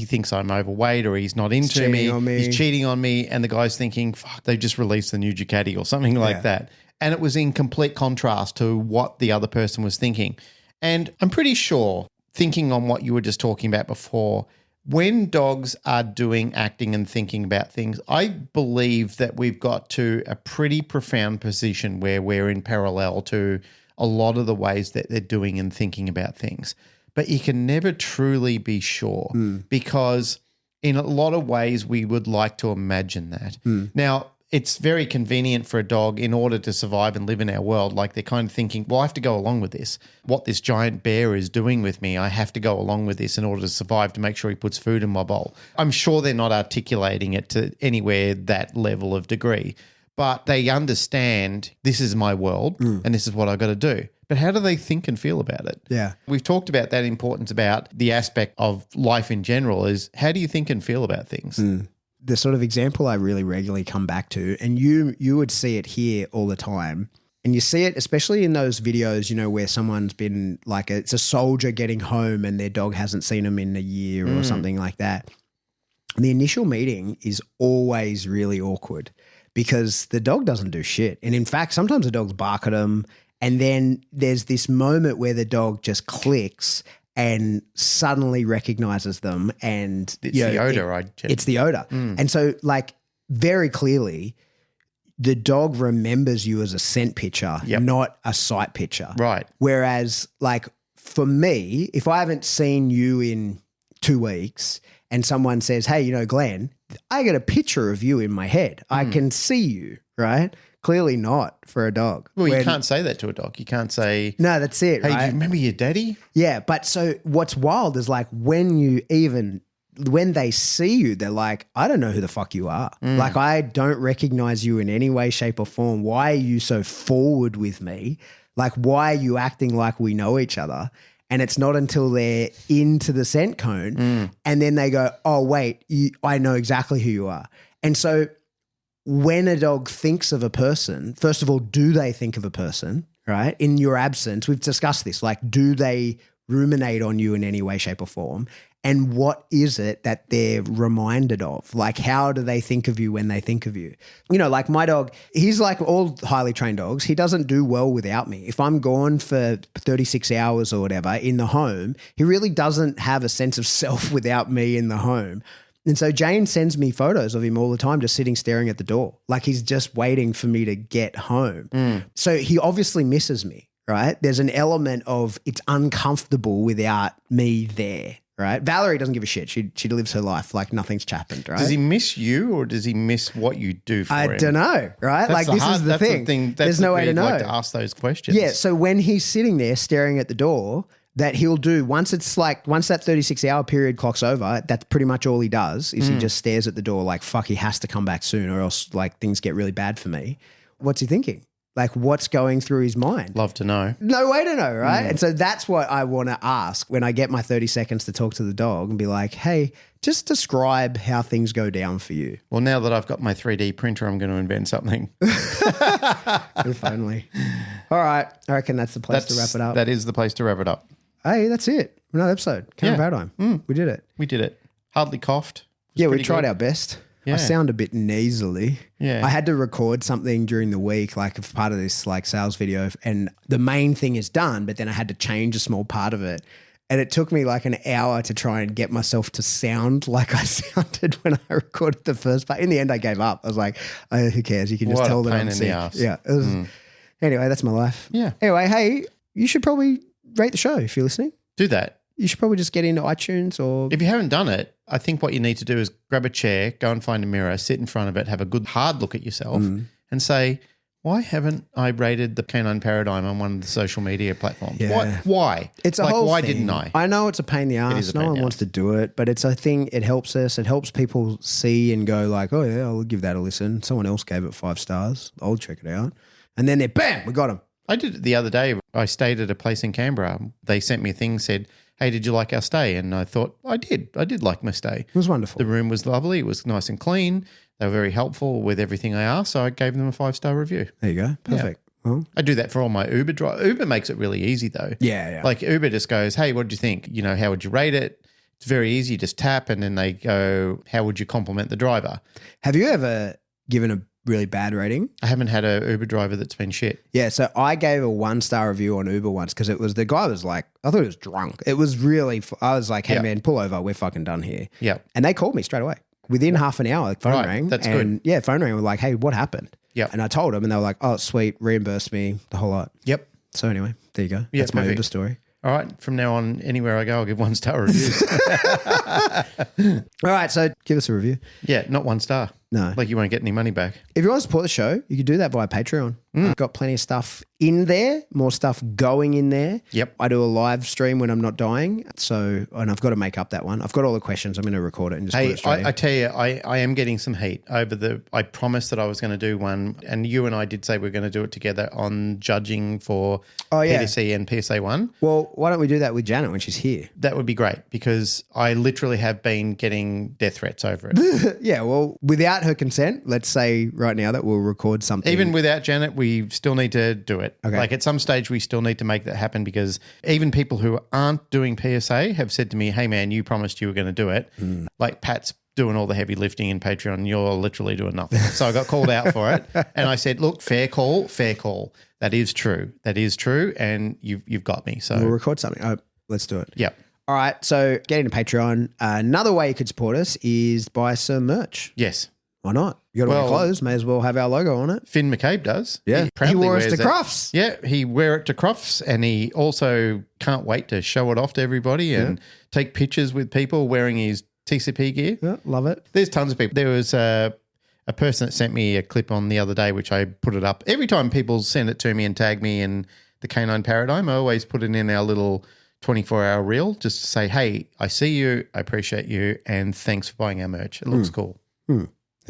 thinks I'm overweight or he's not into me. He's cheating on me. And the guy's thinking, fuck, they just released the new Ducati or something like that. And it was in complete contrast to what the other person was thinking. And I'm pretty sure, thinking on what you were just talking about before, when dogs are doing acting and thinking about things, I believe that we've got to a pretty profound position where we're in parallel to a lot of the ways that they're doing and thinking about things. But you can never truly be sure because in a lot of ways we would like to imagine that. Now, it's very convenient for a dog in order to survive and live in our world. Like, they're kind of thinking, well, I have to go along with this. What this giant bear is doing with me, I have to go along with this in order to survive, to make sure he puts food in my bowl. I'm sure they're not articulating it to anywhere that level of degree, but they understand this is my world and this is what I've got to do. But how do they think and feel about it? Yeah. We've talked about that importance about the aspect of life in general is how do you think and feel about things? The sort of example I really regularly come back to, and you would see it here all the time, and you see it especially in those videos, where someone's been like, it's a soldier getting home and their dog hasn't seen them in a year or something like that. The initial meeting is always really awkward because the dog doesn't do shit. And in fact, sometimes the dogs bark at them, and then there's this moment where the dog just clicks and suddenly recognizes them, and it's the odor. It's the odor. And so, like, very clearly the dog remembers you as a scent picture, not a sight picture. Right. Whereas like for me, if I haven't seen you in 2 weeks and someone says, hey, Glenn, I get a picture of you in my head. I can see you, right? Clearly not for a dog. Well, you can't say that to a dog. You can't say, no, that's it. hey, right? do you remember your daddy? Yeah. But so what's wild is like when they see you, they're like, I don't know who the fuck you are. Like, I don't recognize you in any way, shape or form. Why are you so forward with me? Like, why are you acting like we know each other? And it's not until they're into the scent cone and then they go, oh, wait, I know exactly who you are. And so when a dog thinks of a person, first of all, do they think of a person, right? In your absence, we've discussed this. Like, do they ruminate on you in any way, shape or form? And what is it that they're reminded of? Like, how do they think of you when they think of you? Like my dog, he's like all highly trained dogs. He doesn't do well without me. If I'm gone for 36 hours or whatever in the home, he really doesn't have a sense of self without me in the home. And so Jane sends me photos of him all the time, just sitting staring at the door. Like he's just waiting for me to get home. So he obviously misses me, right? There's an element of it's uncomfortable without me there. Right. Valerie doesn't give a shit. She lives her life like nothing's happened. Right. Does he miss you or does he miss what you do for him? I don't know. Right. Like this is the thing. There's no way to know. Like to ask those questions. Yeah. So when he's sitting there staring at the door, that he'll do once that 36-hour period clocks over, that's pretty much all he does is he just stares at the door like, fuck, he has to come back soon or else like things get really bad for me. What's he thinking? Like what's going through his mind? Love to know. No way to know, right? And so that's what I want to ask when I get my 30 seconds to talk to the dog and be like, hey, just describe how things go down for you. Well, now that I've got my 3D printer, I'm going to invent something. If only. All right. I reckon that's the place to wrap it up. That is the place to wrap it up. Hey, that's it. Another episode. Canine Paradigm. We did it. We did it. Hardly coughed. Yeah, we tried our best. Yeah. I sound a bit nasally. Yeah. I had to record something during the week, like as part of this like sales video, and the main thing is done, but then I had to change a small part of it. And it took me like an hour to try and get myself to sound like I sounded when I recorded the first part. In the end, I gave up. I was like, oh, who cares? You can just tell that I'm sick. Yeah. It was, Anyway, that's my life. Yeah. Anyway, hey, you should probably rate the show if you're listening. Do that. You should probably just get into iTunes or... If you haven't done it, I think what you need to do is grab a chair, go and find a mirror, sit in front of it, have a good hard look at yourself and say, why haven't I rated the Canine Paradigm on one of the social media platforms? Yeah. Why? It's a whole why thing. didn't I? I know it's a pain in the ass. No one wants to do it, but it's a thing. It helps us. It helps people see and go like, oh yeah, I'll give that a listen. Someone else gave it 5 stars. I'll check it out. And then bam, we got them. I did it the other day. I stayed at a place in Canberra. They sent me a thing, said, hey, did you like our stay? And I thought, I did like my stay. It was wonderful. The room was lovely. It was nice and clean. They were very helpful with everything I asked. So I gave them a 5-star review. There you go. Perfect. Yeah. Well, I do that for all my Uber drivers. Uber makes it really easy though. Yeah. Like Uber just goes, hey, what did you think? How would you rate it? It's very easy. Just tap and then they go, how would you compliment the driver? Have you ever given a really bad rating? I haven't had a Uber driver that's been shit. Yeah, so I gave a 1-star review on Uber once because the guy was like, I thought he was drunk. It was really, I was like, hey man, pull over. We're fucking done here. Yeah. And they called me straight away. Within half an hour, phone rang. That's good. Yeah, phone rang. We're like, hey, what happened? Yeah. And I told them and they were like, oh, sweet, reimburse me the whole lot. Yep. So anyway, there you go. Yeah, that's my Uber story. All right. From now on, anywhere I go, I'll give 1-star reviews. All right. So give us a review. Yeah. Not 1 star. No. Like you won't get any money back. If you want to support the show, you can do that via Patreon. I've got plenty of stuff in there, more stuff going in there. Yep. I do a live stream when I'm not dying. So, and I've got to make up that one. I've got all the questions. I'm going to record it and just put it straight in. I tell you, I am getting some heat over I promised that I was going to do one, and you and I did say we are going to do it together on judging for PDC and PSA 1. Well, why don't we do that with Janet when she's here? That would be great because I literally have been getting death threats over it. Yeah, well, without her consent, let's say right now that we'll record something. Even without Janet, we still need to do it. Okay. Like at some stage, we still need to make that happen because even people who aren't doing PSA have said to me, hey man, you promised you were going to do it. Like Pat's doing all the heavy lifting in Patreon. You're literally doing nothing. So I got called out for it. And I said, look, fair call. That is true. And you've got me. So we'll record something. Oh, let's do it. Yep. All right. So get into Patreon. Another way you could support us is buy some merch. Yes. Why not? You got to wear Well- clothes. May as well have our logo on it. Finn McCabe does. Yeah. He proudly wore us wears to it. Crufts. Yeah, he wear it to Crufts, and he also can't wait to show it off to everybody and take pictures with people wearing his TCP gear. Yeah, love it. There's tons of people. There was a person that sent me a clip on the other day, which I put it up. Every time people send it to me and tag me in the Canine Paradigm, I always put it in our little 24-hour reel just to say, hey, I see you, I appreciate you, and thanks for buying our merch. It looks cool. There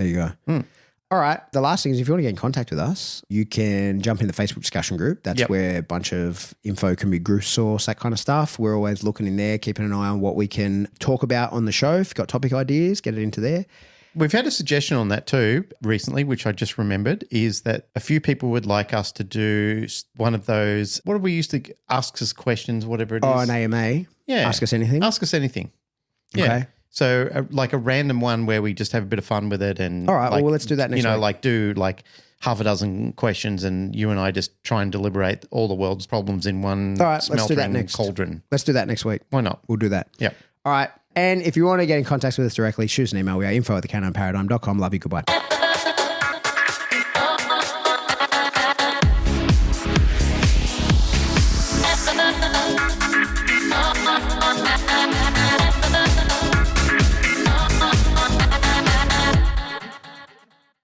you go. All right. The last thing is if you want to get in contact with us, you can jump in the Facebook discussion group. That's where a bunch of info can be group source, that kind of stuff. We're always looking in there, keeping an eye on what we can talk about on the show. If you've got topic ideas, get it into there. We've had a suggestion on that too recently, which I just remembered, is that a few people would like us to do one of those, what do we used to ask us questions, whatever it is? Oh, an AMA. Yeah. Ask us anything. Ask us anything. Yeah. Okay. So like a random one where we just have a bit of fun with it. And All right. like, Well, let's do that next week. like do like half a dozen questions and you and I just try and deliberate all the world's problems in one All right, let's do smelter that and next. cauldron. Let's do that next week. Why not? We'll do that. Yeah. All right. And if you want to get in contact with us directly, shoot us an email. We are info@thecanineparadigm.com. Love you. Goodbye.